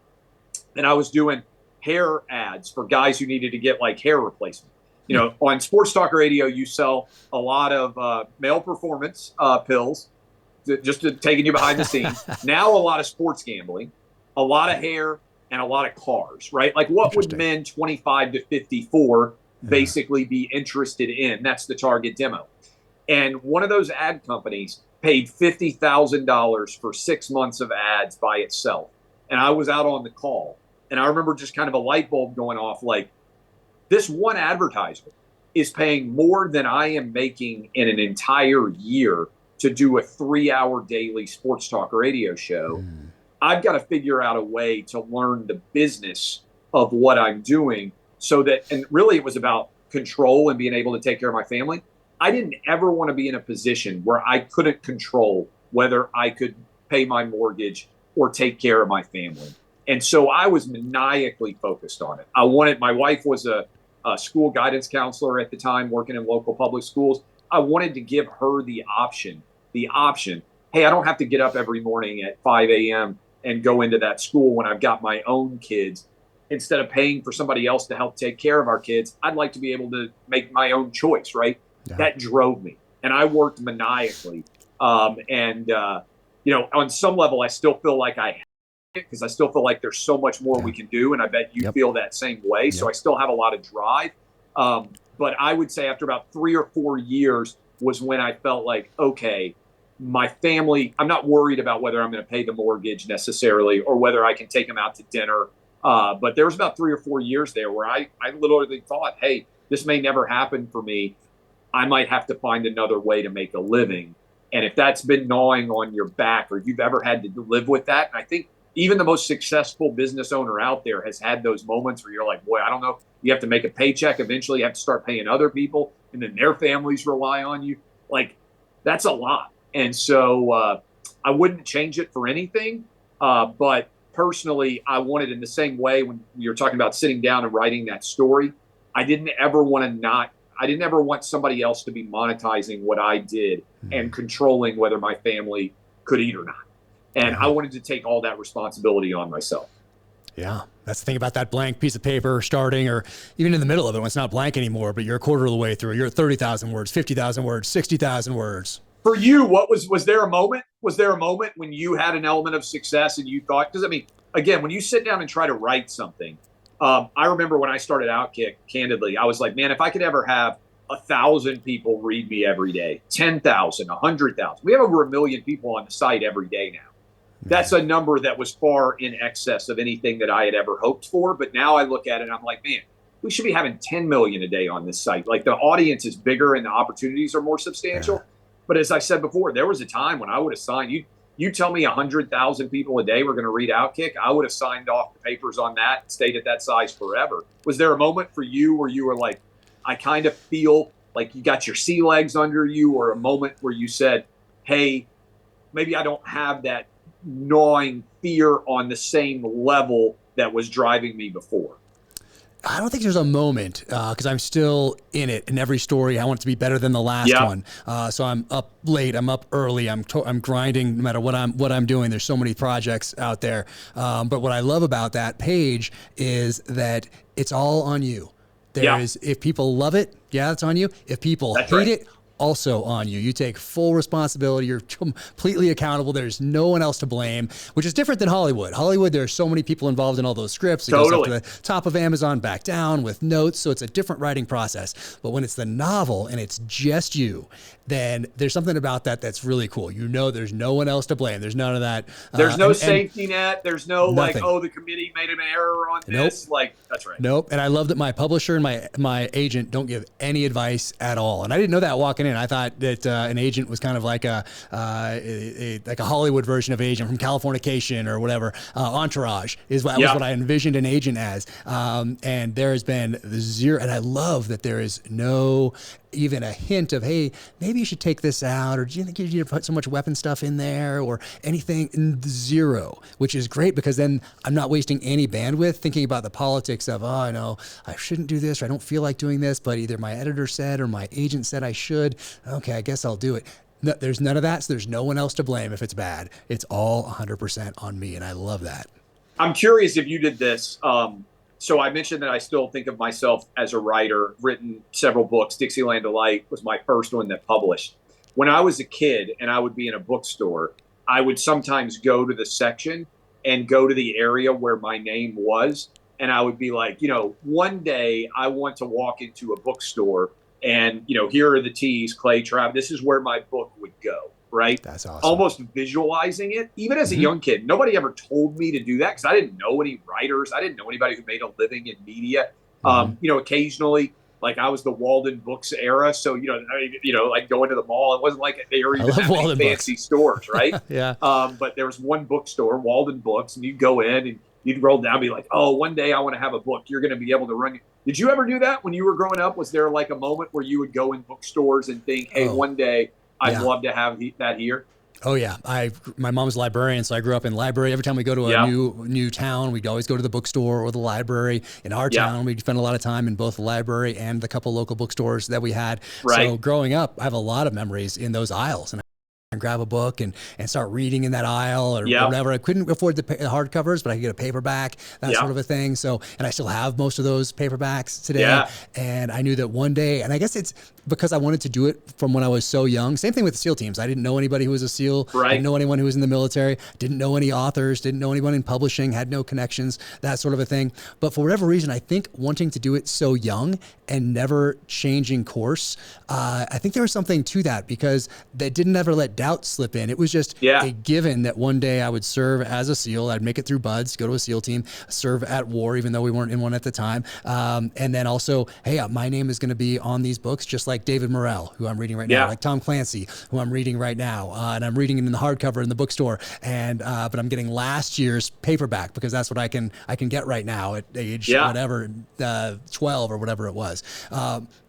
And I was doing hair ads for guys who needed to get like hair replacement. On sports talk radio, you sell a lot of male performance pills, just taking you behind the scenes. Now, a lot of sports gambling, a lot of hair, and a lot of cars, right? Like, what would men 25 to 54 basically be interested in? That's the target demo. And one of those ad companies paid $50,000 for 6 months of ads by itself. And I was out on the call. And I remember just kind of a light bulb going off, like, this one advertiser is paying more than I am making in an entire year to do a 3-hour daily sports talk radio show. I've got to figure out a way to learn the business of what I'm doing, so that, and really it was about control and being able to take care of my family. I didn't ever want to be in a position where I couldn't control whether I could pay my mortgage or take care of my family. And so I was maniacally focused on it. My wife was a school guidance counselor at the time, working in local public schools. I wanted to give her the option, hey, I don't have to get up every morning at 5 a.m. and go into that school when I've got my own kids. Instead of paying for somebody else to help take care of our kids, I'd like to be able to make my own choice, right? Yeah. That drove me. And I worked maniacally. On some level, I still feel like I have it, because I still feel like there's so much more we can do. And I bet you feel that same way. Yep. So I still have a lot of drive. But I would say after about 3 or 4 years was when I felt like, okay, my family, I'm not worried about whether I'm going to pay the mortgage necessarily or whether I can take them out to dinner. But there was about 3 or 4 years there where I literally thought, hey, this may never happen for me. I might have to find another way to make a living. And if that's been gnawing on your back, or if you've ever had to live with that, and I think even the most successful business owner out there has had those moments where you're like, boy, I don't know. You have to make a paycheck. Eventually you have to start paying other people, and then their families rely on you. Like, that's a lot. And so I wouldn't change it for anything. But personally, I wanted, in the same way when you're talking about sitting down and writing that story, I didn't ever want somebody else to be monetizing what I did and controlling whether my family could eat or not. And I wanted to take all that responsibility on myself. Yeah, that's the thing about that blank piece of paper starting, or even in the middle of it when it's not blank anymore, but you're a quarter of the way through. You're at 30,000 words, 50,000 words, 60,000 words. For you, was there a moment? Was there a moment when you had an element of success and you thought, because I mean, again, when you sit down and try to write something, I remember when I started OutKick, candidly, I was like, man, if I could ever have 1,000 people read me every day, 10,000, 100,000. We have over 1 million people on the site every day now. That's a number that was far in excess of anything that I had ever hoped for. But now I look at it and I'm like, man, we should be having 10 million a day on this site. Like, the audience is bigger and the opportunities are more substantial. Yeah. But as I said before, there was a time when I would have signed, you tell me 100,000 people a day were going to read OutKick, I would have signed off the papers on that and stayed at that size forever. Was there a moment for you where you were like, I kind of feel like you got your sea legs under you, or a moment where you said, hey, maybe I don't have that gnawing fear on the same level that was driving me before? I don't think there's a moment, because I'm still in it. In every story, I want it to be better than the last one. So I'm up late, I'm up early, I'm grinding no matter what I'm doing. There's so many projects out there. But what I love about that page is that it's all on you. If people love it, it's on you. If people hate it, also on you. You take full responsibility. You're completely accountable. There's no one else to blame, which is different than Hollywood. Hollywood, there's so many people involved in all those scripts. It goes up to the top of Amazon, back down with notes. So it's a different writing process. But when it's the novel and it's just you, then there's something about that that's really cool. You know, there's no one else to blame. There's none of that. There's no safety net. There's no nothing. Like, oh, the committee made an error on this. Like, that's right. Nope. And I love that my publisher and my agent don't give any advice at all. And I didn't know that walking in. I thought that an agent was kind of like a Hollywood version of agent from Californication or whatever. Entourage was what I envisioned an agent as. And there has been zero, and I love that there is no even a hint of, hey, maybe you should take this out, or do you think you need to put so much weapon stuff in there, or anything? Zero, which is great, because then I'm not wasting any bandwidth thinking about the politics of, oh, no, I shouldn't do this, or I don't feel like doing this, but either my editor said or my agent said I should. Okay, I guess I'll do it. No, there's none of that, so there's no one else to blame if it's bad. It's all 100% on me, and I love that. I'm curious if you did this. So I mentioned that I still think of myself as a writer, written several books. Dixieland Delight was my first one that published. When I was a kid and I would be in a bookstore, I would sometimes go to the section and go to the area where my name was. And I would be like, one day I want to walk into a bookstore and, here are the T's, Clay Trav. This is where my book would go. Right? That's awesome. Almost visualizing it. Even as a young kid, nobody ever told me to do that because I didn't know any writers. I didn't know anybody who made a living in media. Occasionally, like I was the Walden Books era. So, like going to the mall, it wasn't like they were even that fancy stores, right? Yeah. But there was one bookstore, Walden Books, and you'd go in and you'd roll down and be like, oh, one day I want to have a book. You're going to be able to run. Did you ever do that when you were growing up? Was there like a moment where you would go in bookstores and think, hey, one day I'd love to have that here? Oh yeah, my mom's a librarian, so I grew up in library. Every time we go to a new town, we'd always go to the bookstore or the library. In our town, we'd spend a lot of time in both the library and the couple local bookstores that we had. Right. So growing up, I have a lot of memories in those aisles, and grab a book and start reading in that aisle or whatever. I couldn't afford the hardcovers, but I could get a paperback, that sort of a thing. So, and I still have most of those paperbacks today. Yeah. And I knew that one day, and I guess it's because I wanted to do it from when I was so young. Same thing with the SEAL teams. I didn't know anybody who was a SEAL. Right. Didn't know anyone who was in the military. Didn't know any authors. Didn't know anyone in publishing. Had no connections. That sort of a thing. But for whatever reason, I think wanting to do it so young and never changing course, I think there was something to that, because they didn't ever let doubt slip in. It was just a given that one day I would serve as a SEAL. I'd make it through BUDS, go to a SEAL team, serve at war, even though we weren't in one at the time. And then also, hey, my name is going to be on these books, just like David Morrell, who I'm reading right now, like Tom Clancy, who I'm reading right now. And I'm reading it in the hardcover in the bookstore. And but I'm getting last year's paperback because that's what I can get right now at age whatever, 12 or whatever it was.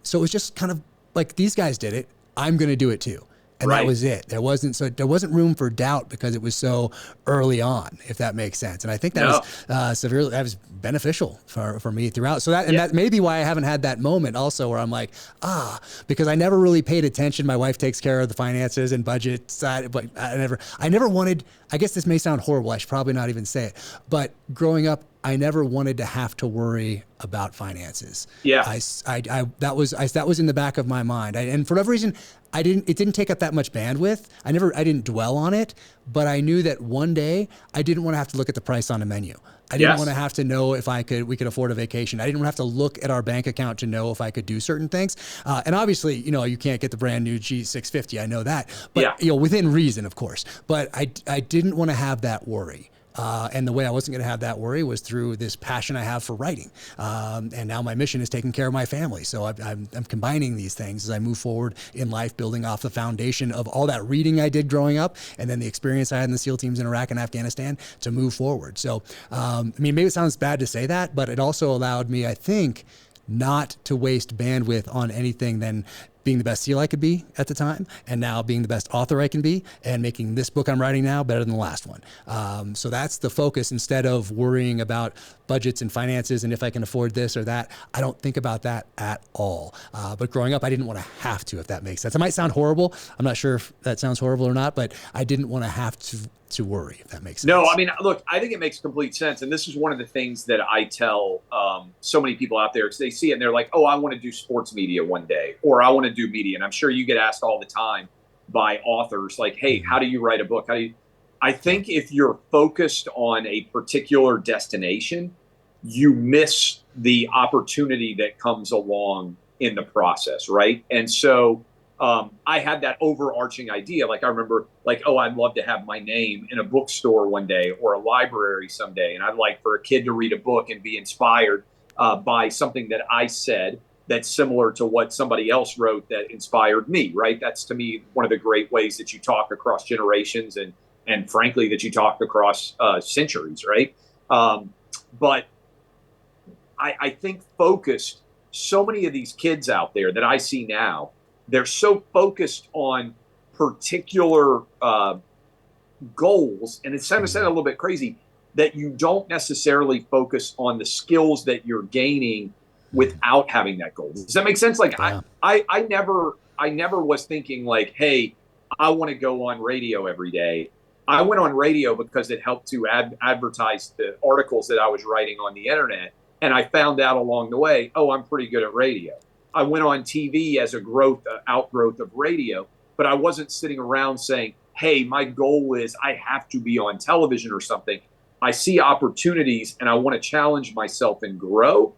So it was just kind of like, these guys did it, I'm going to do it too. And that was it. There wasn't room for doubt because it was so early on, if that makes sense. And I think that was beneficial for me throughout. So that may be why I haven't had that moment also where I'm like, because I never really paid attention. My wife takes care of the finances and budget side, but I never wanted, I guess this may sound horrible, I should probably not even say it, but growing up, I never wanted to have to worry about finances. Yeah. That was in the back of my mind. And for whatever reason, it didn't take up that much bandwidth. I didn't dwell on it, but I knew that one day I didn't want to have to look at the price on a menu. I didn't want to have to know if we could afford a vacation. I didn't want to have to look at our bank account to know if I could do certain things. And obviously, you can't get the brand new G650. I know that, but within reason, of course. But I didn't want to have that worry. And the way I wasn't going to have that worry was through this passion I have for writing. And now my mission is taking care of my family. So I'm combining these things as I move forward in life, building off the foundation of all that reading I did growing up, and then the experience I had in the SEAL teams in Iraq and Afghanistan to move forward. So, maybe it sounds bad to say that, but it also allowed me, I think, not to waste bandwidth on anything than being the best SEAL I could be at the time, and now being the best author I can be, and making this book I'm writing now better than the last one. So that's the focus. Instead of worrying about budgets and finances and if I can afford this or that, I don't think about that at all. But growing up, I didn't want to have to, if that makes sense. It might sound horrible. I'm not sure if that sounds horrible or not, but I didn't want to have to worry, if that makes sense. No, I mean, look, I think it makes complete sense. And this is one of the things that I tell so many people out there. They see it and they're like, oh, I want to do sports media one day, or I want to do media. And I'm sure you get asked all the time by authors like, hey, how do you write a book? I think if you're focused on a particular destination, you miss the opportunity that comes along in the process, right? And so I had that overarching idea. Like, I remember, like, oh, I'd love to have my name in a bookstore one day or a library someday. And I'd like for a kid to read a book and be inspired by something that I said. that's similar to what somebody else wrote that inspired me, right? That's, to me, one of the great ways that you talk across generations and frankly, that you talk across centuries, right? But I think focused, so many of these kids out there that I see now, they're so focused on particular goals, and it's kind of sound a little bit crazy, that you don't necessarily focus on the skills that you're gaining without having that goal. Does that make sense? Like Yeah. I never was thinking like, hey, I want to go on radio every day. I went on radio because it helped to advertise the articles that I was writing on the internet. And I found out along the way, oh, I'm pretty good at radio. I went on TV as a outgrowth of radio, but I wasn't sitting around saying, hey, my goal is I have to be on television or something. I see opportunities and I want to challenge myself and grow.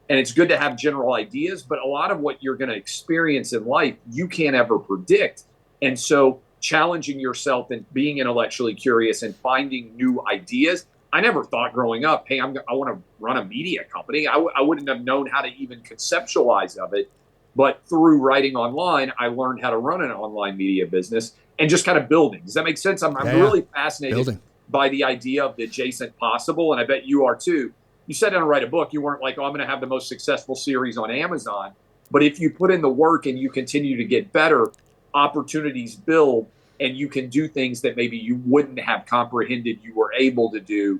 And it's good to have general ideas, but a lot of what you're going to experience in life, you can't ever predict. And so challenging yourself and being intellectually curious and finding new ideas. I never thought growing up, hey, I want to run a media company. I wouldn't have known how to even conceptualize of it. But through writing online, I learned how to run an online media business and just kind of building. Does that make sense? I'm really fascinated by the idea of the adjacent possible, and I bet you are too. You sat down to write a book. You weren't like, oh, I'm going to have the most successful series on Amazon. But if you put in the work and you continue to get better, opportunities build, and you can do things that maybe you wouldn't have comprehended you were able to do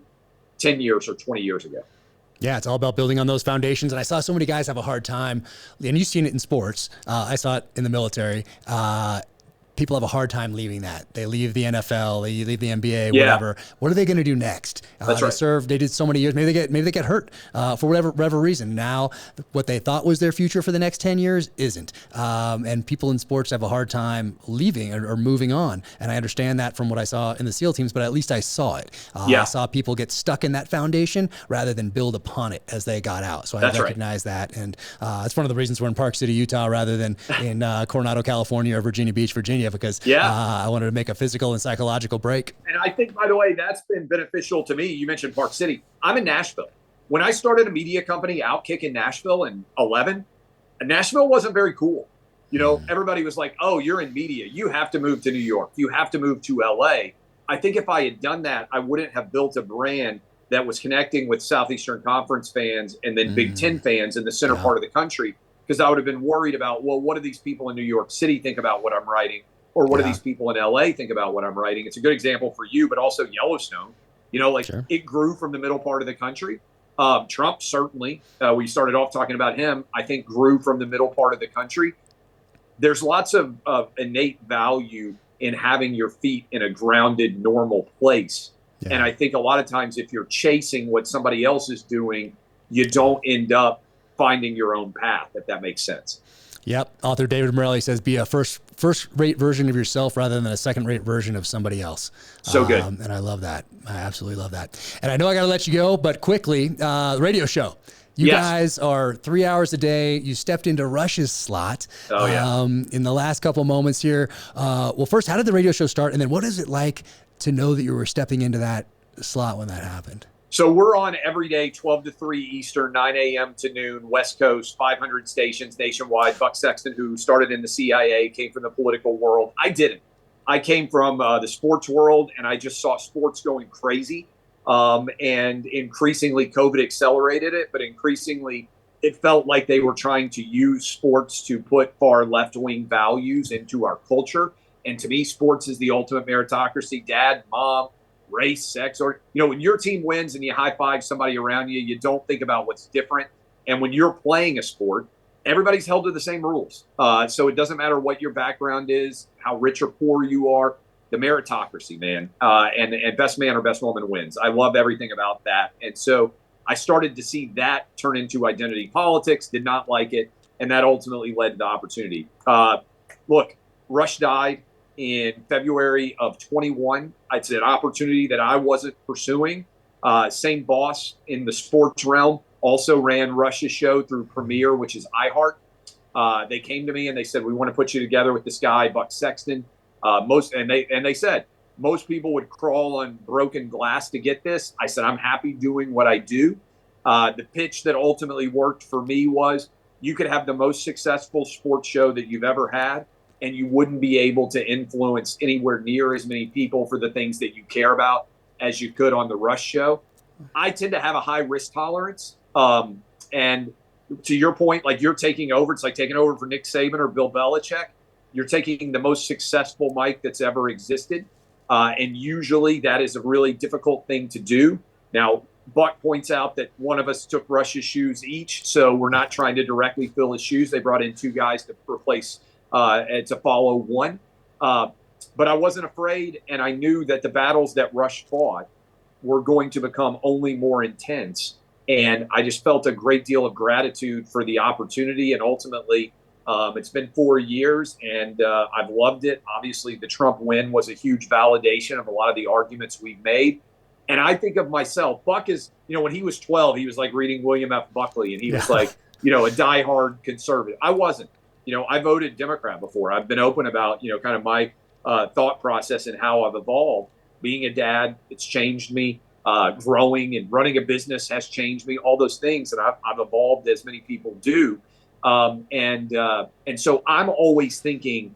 10 years or 20 years ago. Yeah, it's all about building on those foundations. And I saw so many guys have a hard time, and you've seen it in sports. I saw it in the military. People have a hard time leaving that. They leave the NFL, they leave the NBA, whatever. What are they going to do next? That's right. They did so many years. Maybe they get hurt for whatever reason. Now, what they thought was their future for the next 10 years isn't. And people in sports have a hard time leaving or moving on. And I understand that from what I saw in the SEAL teams, but at least I saw it. I saw people get stuck in that foundation rather than build upon it as they got out. So I recognize that. And it's one of the reasons we're in Park City, Utah, rather than in Coronado, California, or Virginia Beach, Virginia, because I wanted to make a physical and psychological break. And I think, by the way, that's been beneficial to me. You mentioned Park City. I'm in Nashville. When I started a media company, OutKick, in Nashville in 2011, Nashville wasn't very cool. You know, everybody was like, oh, you're in media. You have to move to New York. You have to move to LA. I think if I had done that, I wouldn't have built a brand that was connecting with Southeastern Conference fans and then Big Ten fans in the center part of the country, because I would have been worried about, well, what do these people in New York City think about what I'm writing? Or what do these people in LA think about what I'm writing? It's a good example for you, but also Yellowstone. You know, like it grew from the middle part of the country. Trump, certainly, we started off talking about him, I think grew from the middle part of the country. There's lots of innate value in having your feet in a grounded, normal place. Yeah. And I think a lot of times if you're chasing what somebody else is doing, you don't end up finding your own path, if that makes sense. Yep. Author David Morelli says, be a first-rate version of yourself rather than a second-rate version of somebody else. So good. And I love that. I absolutely love that. And I know I got to let you go, but quickly, the radio show. You guys are 3 hours a day. You stepped into Rush's slot in the last couple of moments here. Well, first, how did the radio show start? And then what is it like to know that you were stepping into that slot when that happened? So we're on every day, 12 to 3 Eastern, 9 a.m. to noon, West Coast, 500 stations nationwide. Buck Sexton, who started in the CIA, came from the political world. I didn't. I came from the sports world, and I just saw sports going crazy. And increasingly, COVID accelerated it, but increasingly, it felt like they were trying to use sports to put far left-wing values into our culture. And to me, sports is the ultimate meritocracy. Dad, mom, race, sex, or, you know, when your team wins and you high-five somebody around you, you don't think about what's different. And when you're playing a sport, everybody's held to the same rules. So it doesn't matter what your background is, how rich or poor you are, the meritocracy, man. And best man or best woman wins. I love everything about that. And so I started to see that turn into identity politics, did not like it, and that ultimately led to the opportunity. Look, Rush died in February of 21. It's an opportunity that I wasn't pursuing. Same boss in the sports realm also ran Rush's show through Premiere, which is iHeart. They came to me and they said, we want to put you together with this guy, Buck Sexton. They said most people would crawl on broken glass to get this. I said, I'm happy doing what I do. The pitch that ultimately worked for me was, you could have the most successful sports show that you've ever had, and you wouldn't be able to influence anywhere near as many people for the things that you care about as you could on the Rush show. I tend to have a high risk tolerance. And to your point, like you're taking over, it's like taking over for Nick Saban or Bill Belichick. You're taking the most successful mic that's ever existed. And usually that is a really difficult thing to do. Now, Buck points out that one of us took Rush's shoes each, so we're not trying to directly fill his shoes. They brought in two guys to replace and to follow one. But I wasn't afraid, and I knew that the battles that Rush fought were going to become only more intense. And I just felt a great deal of gratitude for the opportunity. And ultimately, it's been 4 years, and I've loved it. Obviously, the Trump win was a huge validation of a lot of the arguments we've made. And I think of myself, Buck is, when he was 12, he was like reading William F. Buckley, and he was like, a diehard conservative. I wasn't. I voted Democrat before. I've been open about, kind of my thought process and how I've evolved. Being a dad, it's changed me. Growing and running a business has changed me. All those things, and I've evolved as many people do. And so I'm always thinking,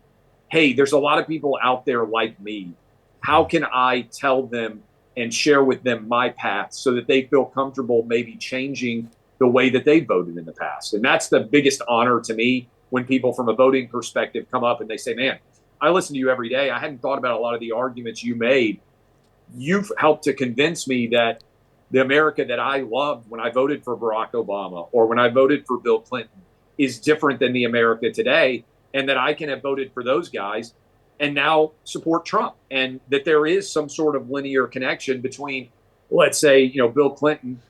hey, there's a lot of people out there like me. How can I tell them and share with them my path so that they feel comfortable maybe changing the way that they voted in the past? And that's the biggest honor to me when people from a voting perspective come up and they say, man, I listen to you every day. I hadn't thought about a lot of the arguments you made. You've helped to convince me that the America that I loved when I voted for Barack Obama or when I voted for Bill Clinton is different than the America today, and that I can have voted for those guys and now support Trump, and that there is some sort of linear connection between, let's say, Bill Clinton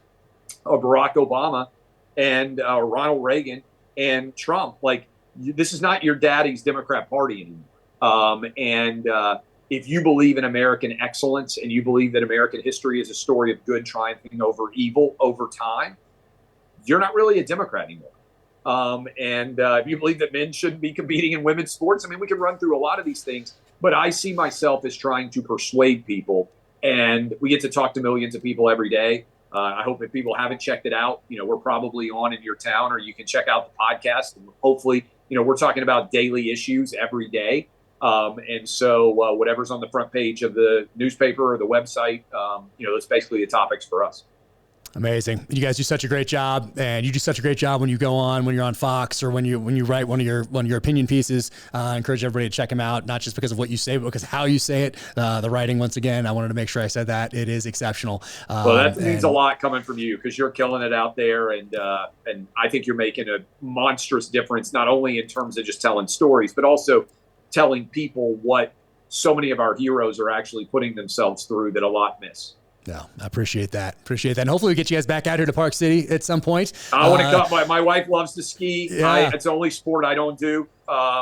or Barack Obama and Ronald Reagan and Trump. Like, this is not your daddy's Democrat Party anymore. If you believe in American excellence and you believe that American history is a story of good triumphing over evil over time, you're not really a Democrat anymore. If you believe that men shouldn't be competing in women's sports, we can run through a lot of these things, but I see myself as trying to persuade people, and we get to talk to millions of people every day. I hope if people haven't checked it out, we're probably on in your town, or you can check out the podcast. And hopefully, we're talking about daily issues every day. And so whatever's on the front page of the newspaper or the website, that's basically the topics for us. Amazing. You guys do such a great job, and you do such a great job when you go on, when you're on Fox, or when you write one of your opinion pieces. I encourage everybody to check them out, not just because of what you say, but because how you say it. The writing, once again, I wanted to make sure I said that. It is exceptional. Well, that means a lot coming from you, because you're killing it out there, and I think you're making a monstrous difference, not only in terms of just telling stories, but also telling people what so many of our heroes are actually putting themselves through that a lot miss. No, I appreciate that. And hopefully we get you guys back out here to Park City at some point. I want to come. My wife loves to ski. Yeah. It's the only sport I don't do.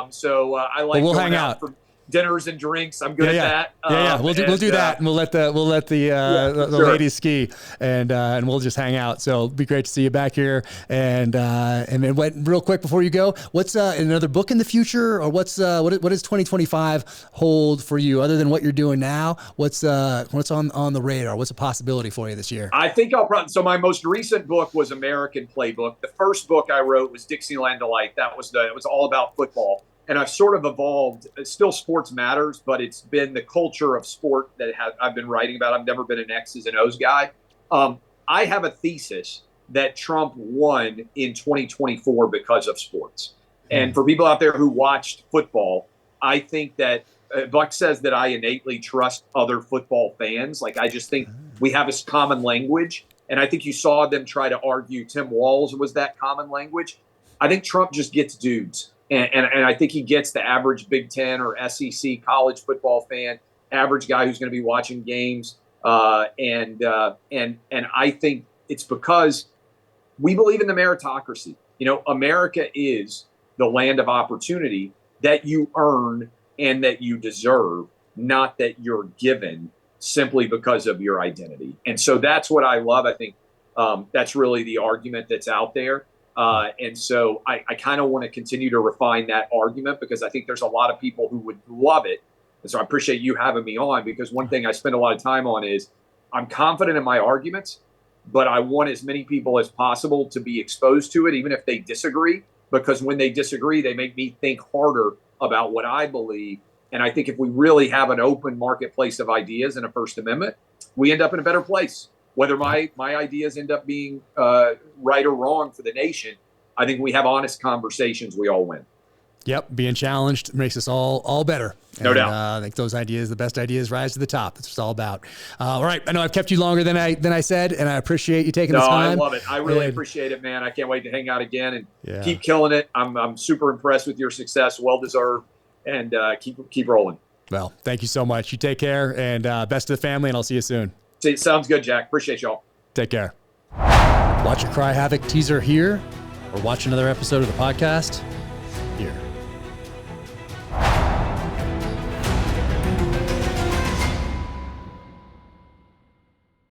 So I like we'll going hang out for dinners and drinks. I'm good at that. We'll do that, and we'll let the ladies ski, and we'll just hang out. So it'd be great to see you back here. And then real quick before you go, what's another book in the future, or what does 2025 hold for you other than what you're doing now? What's on the radar? What's a possibility for you this year? I think so my most recent book was American Playbook. The first book I wrote was Dixieland Delight. It was all about football. And I've sort of evolved. Still, sports matters, but it's been the culture of sport that I've been writing about. I've never been an X's and O's guy. I have a thesis that Trump won in 2024 because of sports. And for people out there who watched football, I think that Buck says that I innately trust other football fans. Like, I just think we have a common language. And I think you saw them try to argue Tim Walz was that common language. I think Trump just gets dudes. And I think he gets the average Big Ten or SEC college football fan, average guy who's going to be watching games. And I think it's because we believe in the meritocracy. America is the land of opportunity that you earn and that you deserve, not that you're given simply because of your identity. And so that's what I love. I think that's really the argument that's out there. And so I kind of want to continue to refine that argument, because I think there's a lot of people who would love it. And so I appreciate you having me on, because one thing I spend a lot of time on is I'm confident in my arguments, but I want as many people as possible to be exposed to it, even if they disagree, because when they disagree, they make me think harder about what I believe. And I think if we really have an open marketplace of ideas and a First Amendment, we end up in a better place. Whether my ideas end up being right or wrong for the nation, I think we have honest conversations, we all win. Yep, being challenged makes us all better. No doubt. I think those ideas, the best ideas, rise to the top. That's what it's all about. All right, I know I've kept you longer than I said, and I appreciate you taking the time. I love it. I really appreciate it, man. I can't wait to hang out again and keep killing it. I'm super impressed with your success. Well deserved, and keep rolling. Well, thank you so much. You take care, and best to the family, and I'll see you soon. Sounds good, Jack. Appreciate y'all. Take care. Watch a Cry Havoc teaser here, or watch another episode of the podcast.